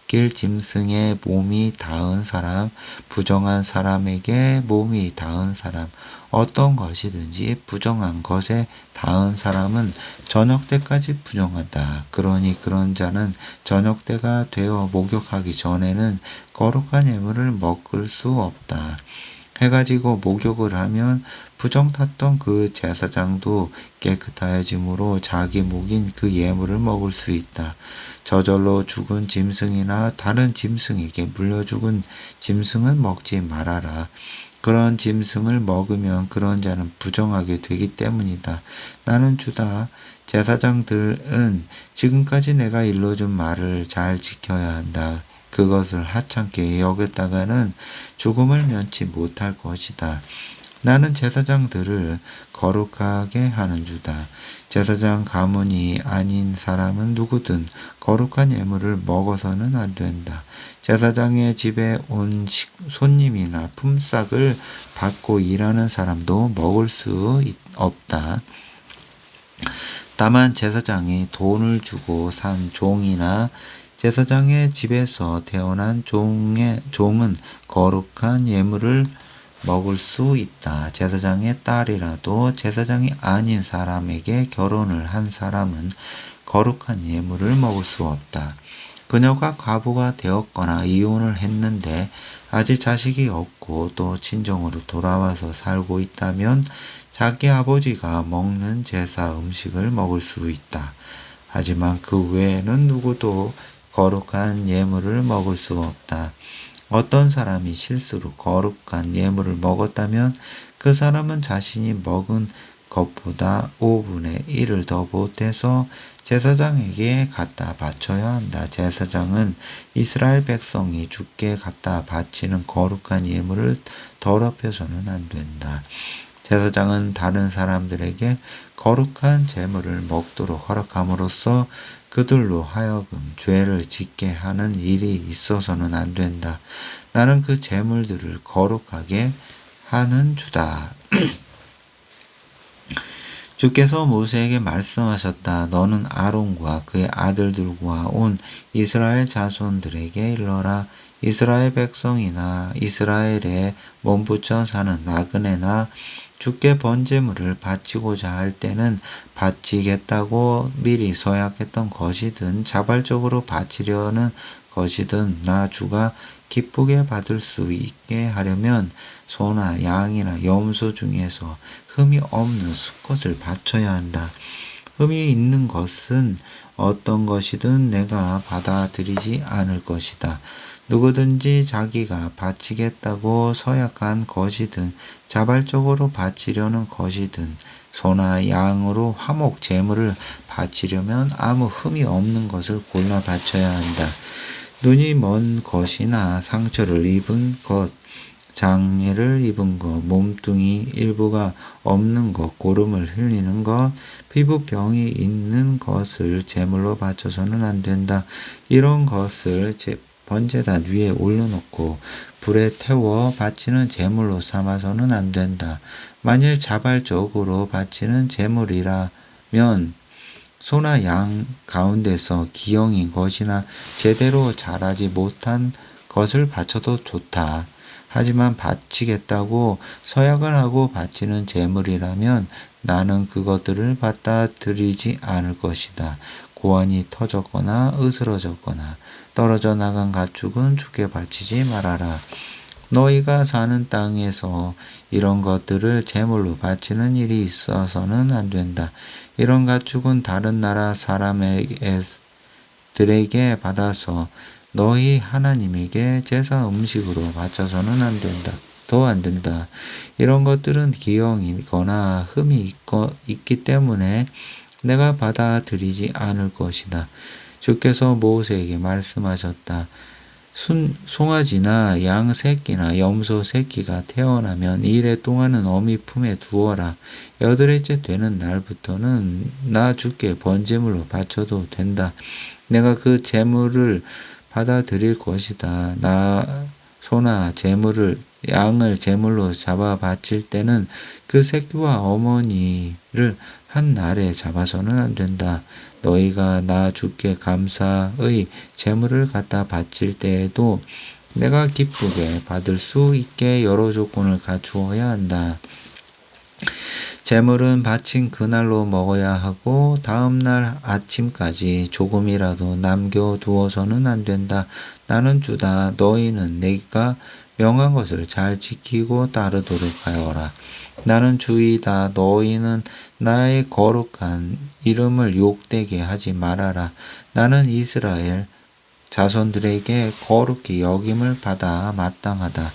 길짐승에 몸이 닿은 사람, 부정한 사람에게 몸이 닿은 사람, 어떤 것이든지 부정한 것에 닿은 사람은 저녁 때까지 부정하다. 그러니 그런 자는 저녁 때가 되어 목욕하기 전에는 거룩한 예물을 먹을 수 없다. 해가 지고 목욕을 하면 부정 탔던 그 제사장도 깨끗하여짐으로 자기 목인 그 예물을 먹을 수 있다. 저절로 죽은 짐승이나 다른 짐승에게 물려 죽은 짐승은 먹지 말아라. 그런 짐승을 먹으면 그런 자는 부정하게 되기 때문이다. 나는 주다. 제사장들은 지금까지 내가 일러준 말을 잘 지켜야 한다. 그것을 하찮게 여겼다가는 죽음을 면치 못할 것이다. 나는 제사장들을 거룩하게 하는 주다. 제사장 가문이 아닌 사람은 누구든 거룩한 예물을 먹어서는 안 된다. 제사장의 집에 온 손님이나 품삯을 받고 일하는 사람도 먹을 수 없다. 다만 제사장이 돈을 주고 산 종이나 제사장의 집에서 태어난 종은 거룩한 예물을 먹을 수 있다. 제사장의 딸이라도 제사장이 아닌 사람에게 결혼을 한 사람은 거룩한 예물을 먹을 수 없다. 그녀가 과부가 되었거나 이혼을 했는데 아직 자식이 없고 또 친정으로 돌아와서 살고 있다면 자기 아버지가 먹는 제사 음식을 먹을 수 있다. 하지만 그 외에는 누구도 거룩한 예물을 먹을 수 없다. 어떤 사람이 실수로 거룩한 예물을 먹었다면 그 사람은 자신이 먹은 것보다 5분의 1을 더 보태서 제사장에게 갖다 바쳐야 한다. 제사장은 이스라엘 백성이 주께 갖다 바치는 거룩한 예물을 더럽혀서는 안 된다. 제사장은 다른 사람들에게 거룩한 제물을 먹도록 허락함으로써 그들로 하여금 죄를 짓게 하는 일이 있어서는 안 된다. 나는 그 제물들을 거룩하게 하는 주다. 주께서 모세에게 말씀하셨다. 너는 아론과 그의 아들들과 온 이스라엘 자손들에게 일러라. 이스라엘 백성이나 이스라엘에 몸붙여 사는 나그네나 주께 번제물을 바치고자 할 때는 바치겠다고 미리 서약했던 것이든 자발적으로 바치려는 것이든 나 주가 기쁘게 받을 수 있게 하려면 소나 양이나 염소 중에서 흠이 없는 수컷을 바쳐야 한다. 흠이 있는 것은 어떤 것이든 내가 받아들이지 않을 것이다. 누구든지 자기가 바치겠다고 서약한 것이든 자발적으로 바치려는 것이든 소나 양으로 화목 제물을 바치려면 아무 흠이 없는 것을 골라 바쳐야 한다. 눈이 먼 것이나 상처를 입은 것, 장애를 입은 것, 몸뚱이 일부가 없는 것, 고름을 흘리는 것, 피부병이 있는 것을 제물로 바쳐서는 안 된다. 이런 것을 번제단 위에 올려놓고 불에 태워 바치는 제물로 삼아서는 안 된다. 만일 자발적으로 바치는 제물이라면 소나 양 가운데서 기형인 것이나 제대로 자라지 못한 것을 바쳐도 좋다. 하지만 바치겠다고 서약을 하고 바치는 제물이라면 나는 그것들을 받아들이지 않을 것이다. 고환이 터졌거나 으스러졌거나 떨어져 나간 가축은 주께 바치지 말아라. 너희가 사는 땅에서 이런 것들을 제물로 바치는 일이 있어서는 안 된다. 이런 가축은 다른 나라 사람들에게 받아서 너희 하나님에게 제사 음식으로 바쳐서는 안 된다. 더 안 된다. 이런 것들은 기형이거나 흠이 있기 때문에 내가 받아들이지 않을 것이다. 주께서 모세에게 말씀하셨다. 송아지나 양 새끼나 염소 새끼가 태어나면 2일 동안은 어미 품에 두어라. 8일째 되는 날부터는 나 주께 번제물로 바쳐도 된다. 내가 그 제물을 받아들일 것이다. 나 소나 양을 제물로 잡아 바칠 때는 그 새끼와 어머니를 한 날에 잡아서는 안 된다. 너희가 나 주께 감사의 제물을 갖다 바칠 때에도 내가 기쁘게 받을 수 있게 여러 조건을 갖추어야 한다. 제물은 바친 그날로 먹어야 하고 다음 날 아침까지 조금이라도 남겨두어서는 안 된다. 나는 주다. 너희는 내가 명한 것을 잘 지키고 따르도록 하여라. 나는 주이다. 너희는 나의 거룩한 이름을 욕되게 하지 말아라. 나는 이스라엘 자손들에게 거룩히 여김을 받아 마땅하다.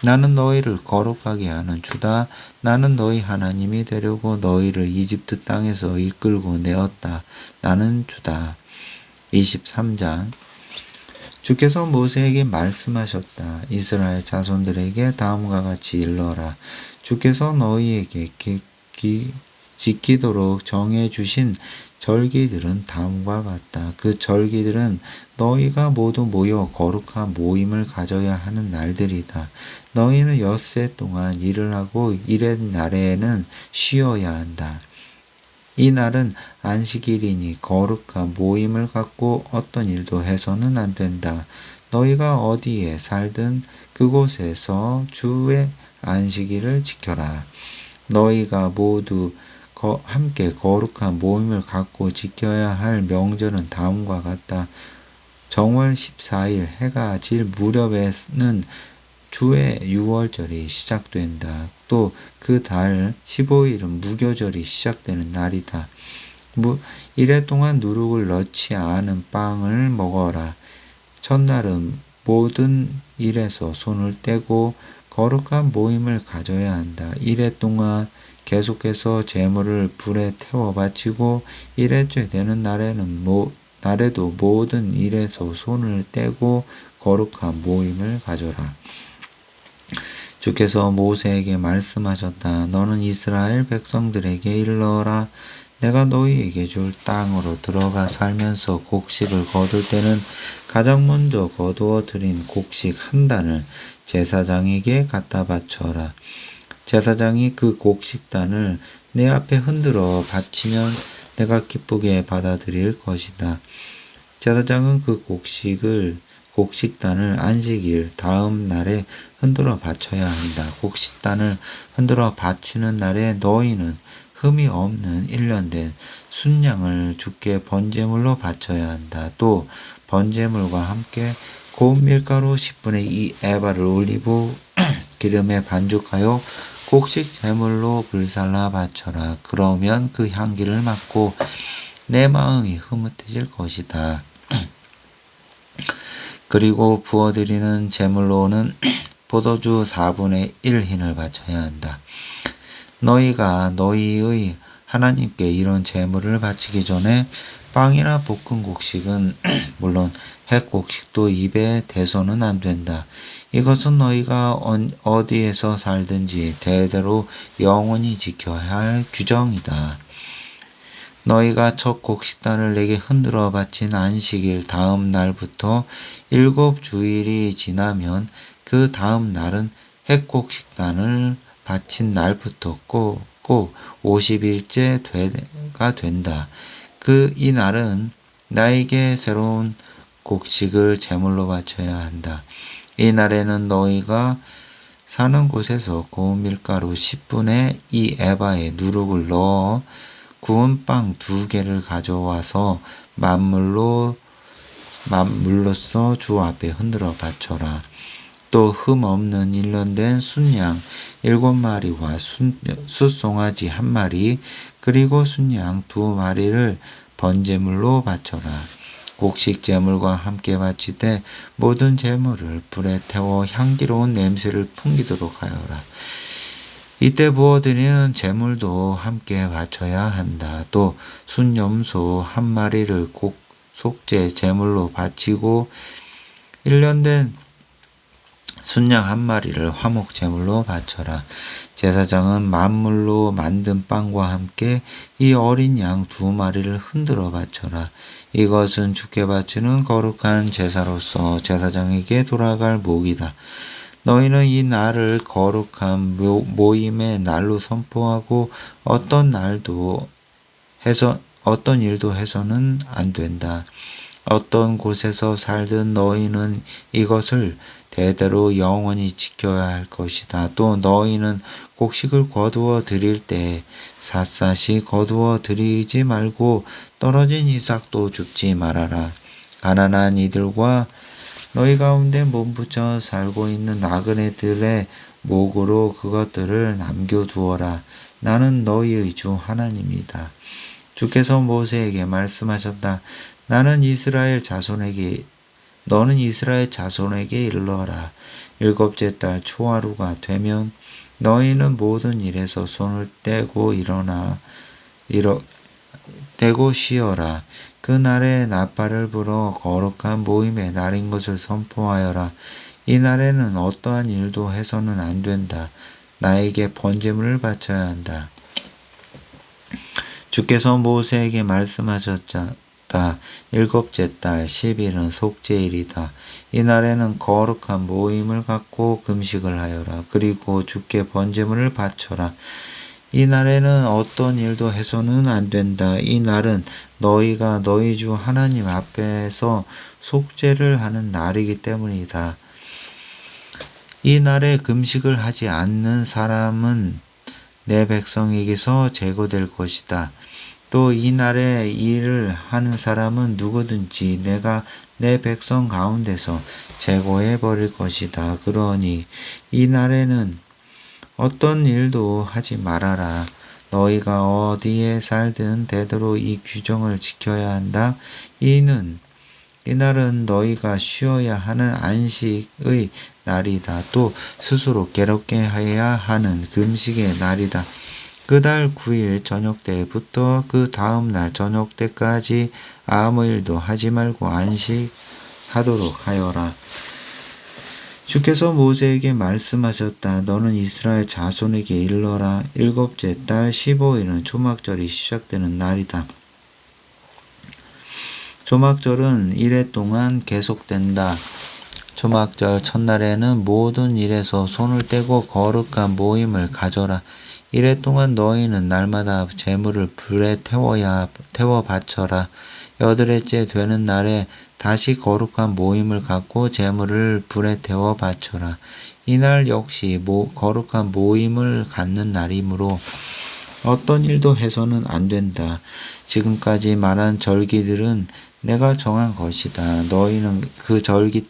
나는 너희를 거룩하게 하는 주다. 나는 너희 하나님이 되려고 너희를 이집트 땅에서 이끌고 내었다. 나는 주다. 23장 주께서 모세에게 말씀하셨다. 이스라엘 자손들에게 다음과 같이 일러라. 주께서 너희에게 지키도록 정해 주신 절기들은 다음과 같다. 그 절기들은 너희가 모두 모여 거룩한 모임을 가져야 하는 날들이다. 너희는 엿새 동안 일을 하고 일의 날에는 쉬어야 한다. 이 날은 안식일이니 거룩한 모임을 갖고 어떤 일도 해서는 안 된다. 너희가 어디에 살든 그곳에서 주의 안식일을 지켜라. 너희가 모두 함께 거룩한 모임을 갖고 지켜야 할 명절은 다음과 같다. 정월 14일 해가 질 무렵에는 주의 유월절이 시작된다. 또 그 달 15일은 무교절이 시작되는 날이다. 이래 동안 누룩을 넣지 않은 빵을 먹어라. 첫날은 모든 일에서 손을 떼고 거룩한 모임을 가져야 한다. 이래 동안 계속해서 제물을 불에 태워 바치고 일회째 되는 날에도 모든 일에서 손을 떼고 거룩한 모임을 가져라. 주께서 모세에게 말씀하셨다. 너는 이스라엘 백성들에게 일러라. 내가 너희에게 줄 땅으로 들어가 살면서 곡식을 거둘 때는 가장 먼저 거두어 들인 곡식 한 단을 제사장에게 갖다 바쳐라. 제사장이 그 곡식단을 내 앞에 흔들어 바치면 내가 기쁘게 받아들일 것이다. 제사장은 그 곡식단을 안식일 다음 날에 흔들어 바쳐야 한다. 곡식단을 흔들어 바치는 날에 너희는 흠이 없는 1년 된 순양을 주께 번제물로 바쳐야 한다. 또 번제물과 함께 고운 밀가루 10분의 2 에바를 올리고 기름에 반죽하여 곡식 제물로 불살라 바쳐라. 그러면 그 향기를 맡고 내 마음이 흐뭇해질 것이다. 그리고 부어드리는 제물로는 포도주 4분의 1 흰을 바쳐야 한다. 너희가 너희의 하나님께 이런 제물을 바치기 전에 빵이나 볶은 곡식은 물론 핵곡식도 입에 대서는 안 된다. 이것은 너희가 어디에서 살든지 대대로 영원히 지켜야 할 규정이다. 너희가 첫 곡식단을 내게 흔들어 바친 안식일 다음 날부터 7주일이 지나면 그 다음 날은 핵곡식단을 바친 날부터 꼭 50일째가 된다. 이 날은 나에게 새로운 곡식을 제물로 바쳐야 한다. 이 날에는 너희가 사는 곳에서 고운 밀가루 10분의 2 에바에 누룩을 넣어 구운 빵 2개를 가져와서 만물로써 주 앞에 흔들어 바쳐라. 또 흠 없는 1년 된 순양 7마리와 숫송아지 1마리 그리고 순양 2마리를 번제물로 바쳐라. 곡식 제물과 함께 바칠 때 모든 제물을 불에 태워 향기로운 냄새를 풍기도록 하여라. 이때 부어드리는 제물도 함께 바쳐야 한다. 또 순염소 1마리를 속죄 제물로 바치고 1년 된 순양 1마리를 화목 제물로 바쳐라. 제사장은 만물로 만든 빵과 함께 이 어린 양 2마리를 흔들어 바쳐라. 이것은 주께 바치는 거룩한 제사로서 제사장에게 돌아갈 목이다. 너희는 이 날을 거룩한 모임의 날로 선포하고 어떤 일도 해서는 안 된다. 어떤 곳에서 살든 너희는 이것을 대대로 영원히 지켜야 할 것이다. 또 너희는 곡식을 거두어 드릴 때 샅샅이 거두어 드리지 말고 떨어진 이삭도 줍지 말아라. 가난한 이들과 너희 가운데 몸부쳐 살고 있는 나그네들의 목으로 그것들을 남겨두어라. 나는 너희의 주 하나님이다. 주께서 모세에게 말씀하셨다. 너는 이스라엘 자손에게 일러라. 7째 달 초하루가 되면 너희는 모든 일에서 손을 떼고 떼고 쉬어라. 그 날에 나팔을 불어 거룩한 모임의 날인 것을 선포하여라. 이 날에는 어떠한 일도 해서는 안 된다. 나에게 번제물을 바쳐야 한다. 주께서 모세에게 말씀하셨다. 7째 달 10일은 속죄일이다. 이 날에는 거룩한 모임을 갖고 금식을 하여라. 그리고 주께 번제물을 바쳐라. 이 날에는 어떤 일도 해서는 안 된다. 이 날은 너희가 너희 주 하나님 앞에서 속죄를 하는 날이기 때문이다. 이 날에 금식을 하지 않는 사람은 내 백성에게서 제거될 것이다. 또 이 날에 일을 하는 사람은 누구든지 내가 내 백성 가운데서 제거해 버릴 것이다. 그러니 이 날에는 어떤 일도 하지 말아라. 너희가 어디에 살든 대대로 이 규정을 지켜야 한다. 이 날은 너희가 쉬어야 하는 안식의 날이다. 또 스스로 괴롭게 해야 하는 금식의 날이다. 그달 9일 저녁 때부터 그 다음 날 저녁 때까지 아무 일도 하지 말고 안식하도록 하여라. 주께서 모세에게 말씀하셨다. 너는 이스라엘 자손에게 일러라. 일곱째 달 15일은 초막절이 시작되는 날이다. 초막절은 이래 동안 계속된다. 초막절 첫날에는 모든 일에서 손을 떼고 거룩한 모임을 가져라. 이래 동안 너희는 날마다 제물을 불에 태워 바쳐라. 여덟째 되는 날에 다시 거룩한 모임을 갖고 제물을 불에 태워 바쳐라. 이날 역시 거룩한 모임을 갖는 날이므로 어떤 일도 해서는 안 된다. 지금까지 말한 절기들은 내가 정한 것이다. 너희는 그 절기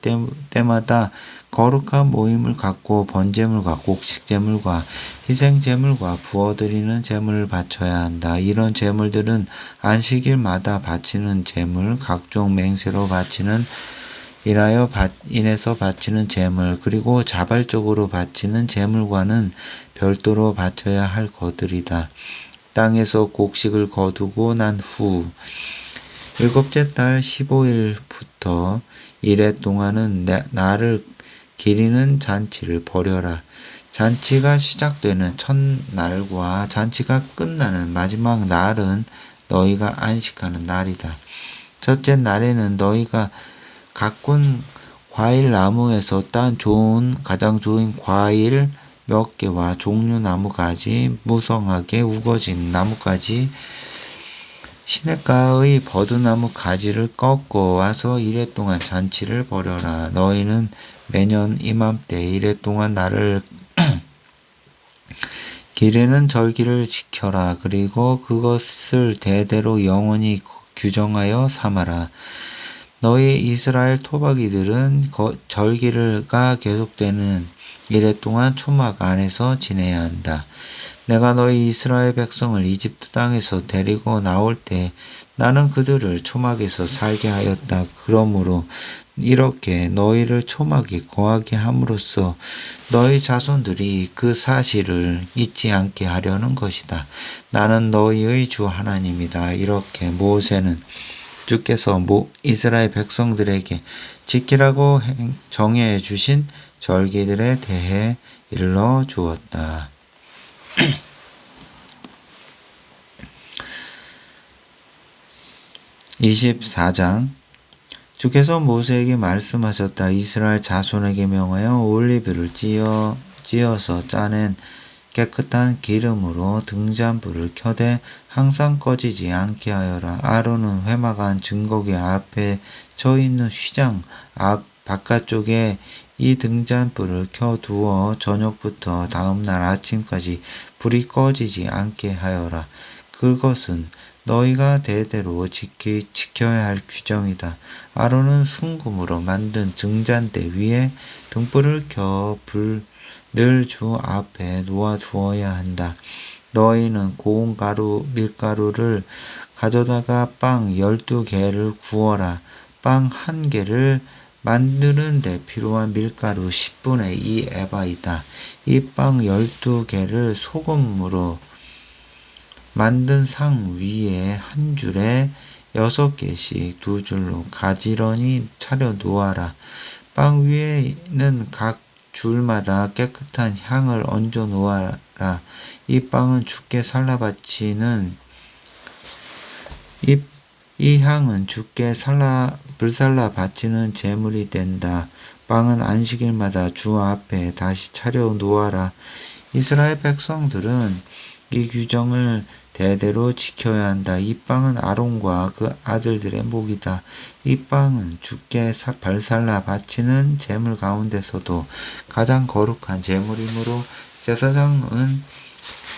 때마다 거룩한 모임을 갖고 번제물과 곡식제물과 희생제물과 부어드리는 제물을 바쳐야 한다. 이런 제물들은 안식일마다 바치는 제물, 각종 맹세로 바치는 인해서 바치는 제물, 그리고 자발적으로 바치는 제물과는 별도로 바쳐야 할 것들이다. 땅에서 곡식을 거두고 난 후 일곱째 달 15일부터 이래 동안은 나를 기리는 잔치를 벌여라. 잔치가 시작되는 첫날과 잔치가 끝나는 마지막 날은 너희가 안식하는 날이다. 첫째 날에는 너희가 가꾼 과일 나무에서 딴 가장 좋은 과일 몇 개와 종류 나무가지, 무성하게 우거진 나무가지, 시냇가의 버드나무 가지를 꺾어 와서 이래 동안 잔치를 벌여라. 너희는 매년 이맘때 이래 동안 나를 기르는 절기를 지켜라. 그리고 그것을 대대로 영원히 규정하여 삼아라. 너희 이스라엘 토박이들은 절기가 계속되는 이래 동안 초막 안에서 지내야 한다. 내가 너희 이스라엘 백성을 이집트 땅에서 데리고 나올 때 나는 그들을 초막에서 살게 하였다. 그러므로 이렇게 너희를 초막이 거하게 함으로써 너희 자손들이 그 사실을 잊지 않게 하려는 것이다. 나는 너희의 주 하나님이다. 이렇게 모세는 주께서 이스라엘 백성들에게 지키라고 정해 주신 절기들에 대해 일러 주었다. 24장 주께서 모세에게 말씀하셨다. 이스라엘 자손에게 명하여 올리브를 찧어서 짜낸 깨끗한 기름으로 등잔불을 켜되 항상 꺼지지 않게 하여라. 아론은 회막안 증거궤 앞에 서 있는 휘장 앞 바깥쪽에 이 등잔불을 켜두어 저녁부터 다음날 아침까지 불이 꺼지지 않게 하여라. 그것은 너희가 대대로 지켜야 할 규정이다. 아론은 순금으로 만든 등잔대 위에 등불을 켜 늘 주 앞에 놓아두어야 한다. 너희는 고운 밀가루를 가져다가 빵 12개를 구워라. 빵 1개를 만드는 데 필요한 밀가루 10분의 2 에바이다. 이 빵 12개를 소금으로 만든 상 위에 한 줄에 6개씩 2줄로 가지런히 차려 놓아라. 빵 위에는 각 줄마다 깨끗한 향을 얹어 놓아라. 이 빵은 주께 이 향은 주께 불살라 바치는 제물이 된다. 빵은 안식일마다 주 앞에 다시 차려 놓아라. 이스라엘 백성들은 이 규정을 대대로 지켜야 한다. 이 빵은 아론과 그 아들들의 목이다. 이 빵은 주께 발살라 바치는 제물 가운데서도 가장 거룩한 제물이므로 제사장은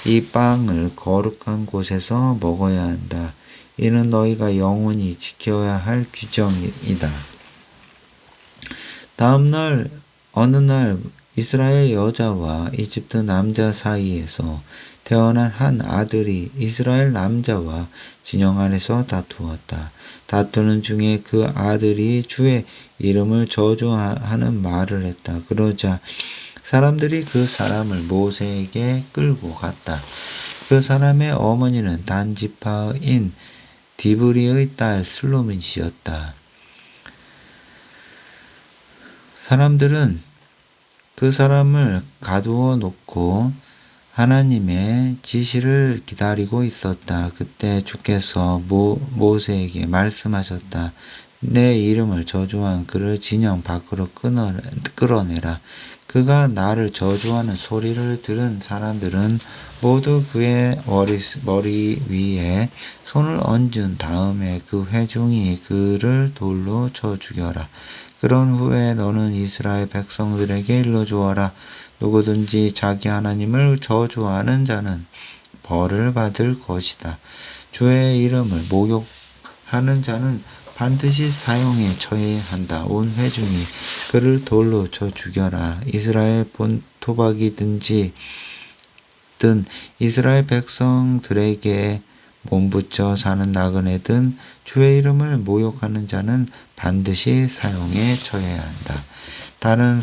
이 빵을 거룩한 곳에서 먹어야 한다. 이는 너희가 영원히 지켜야 할 규정이다. 다음 날 어느 날 이스라엘 여자와 이집트 남자 사이에서 태어난 한 아들이 이스라엘 남자와 진영 안에서 다투었다. 다투는 중에 그 아들이 주의 이름을 저주하는 말을 했다. 그러자 사람들이 그 사람을 모세에게 끌고 갔다. 그 사람의 어머니는 단지파인 디브리의 딸 슬로밋이었다. 사람들은 그 사람을 가두어 놓고 하나님의 지시를 기다리고 있었다. 그때 주께서 모세에게 말씀하셨다. 내 이름을 저주한 그를 진영 밖으로 끌어내라. 그가 나를 저주하는 소리를 들은 사람들은 모두 그의 머리 위에 손을 얹은 다음에 그 회중이 그를 돌로 쳐 죽여라. 그런 후에 너는 이스라엘 백성들에게 일러주어라. 누구든지 자기 하나님을 저주하는 자는 벌을 받을 것이다. 주의 이름을 모욕하는 자는 반드시 사형에 처해야 한다. 온 회중이 그를 돌로 쳐 죽여라. 이스라엘 본토박이든지 든 이스라엘 백성들에게 몸붙여 사는 나그네든 주의 이름을 모욕하는 자는 반드시 사형에 처해야 한다. 다른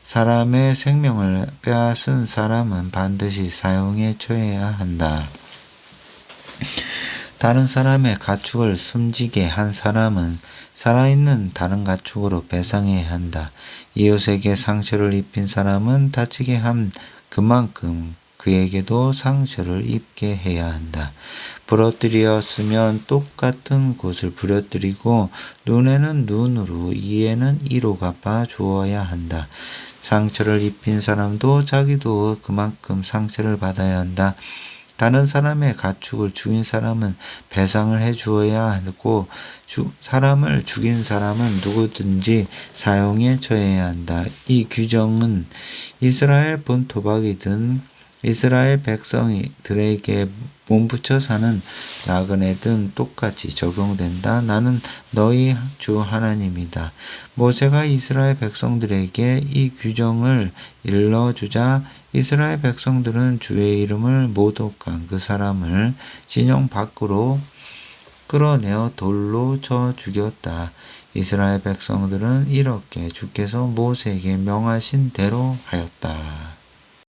사람의 생명을 빼앗은 사람은 반드시 사형에 처해야 한다. 다른 사람의 가축을 숨지게 한 사람은 살아있는 다른 가축으로 배상해야 한다. 이웃에게 상처를 입힌 사람은 다치게 한 그만큼 그에게도 상처를 입게 해야 한다. 부러뜨렸으면 똑같은 곳을 부러뜨리고 눈에는 눈으로 이에는 이로 갚아 주어야 한다. 상처를 입힌 사람도 자기도 그만큼 상처를 받아야 한다. 다른 사람의 가축을 죽인 사람은 배상을 해 주어야 하고 사람을 죽인 사람은 누구든지 사형에 처해야 한다. 이 규정은 이스라엘 본토박이든 이스라엘 백성들에게 몸붙여 사는 나그네든 똑같이 적용된다. 나는 너희 주 하나님이다. 모세가 이스라엘 백성들에게 이 규정을 일러주자 이스라엘 백성들은 주의 이름을 모독한 그 사람을 진영 밖으로 끌어내어 돌로 쳐 죽였다. 이스라엘 백성들은 이렇게 주께서 모세에게 명하신 대로 하였다.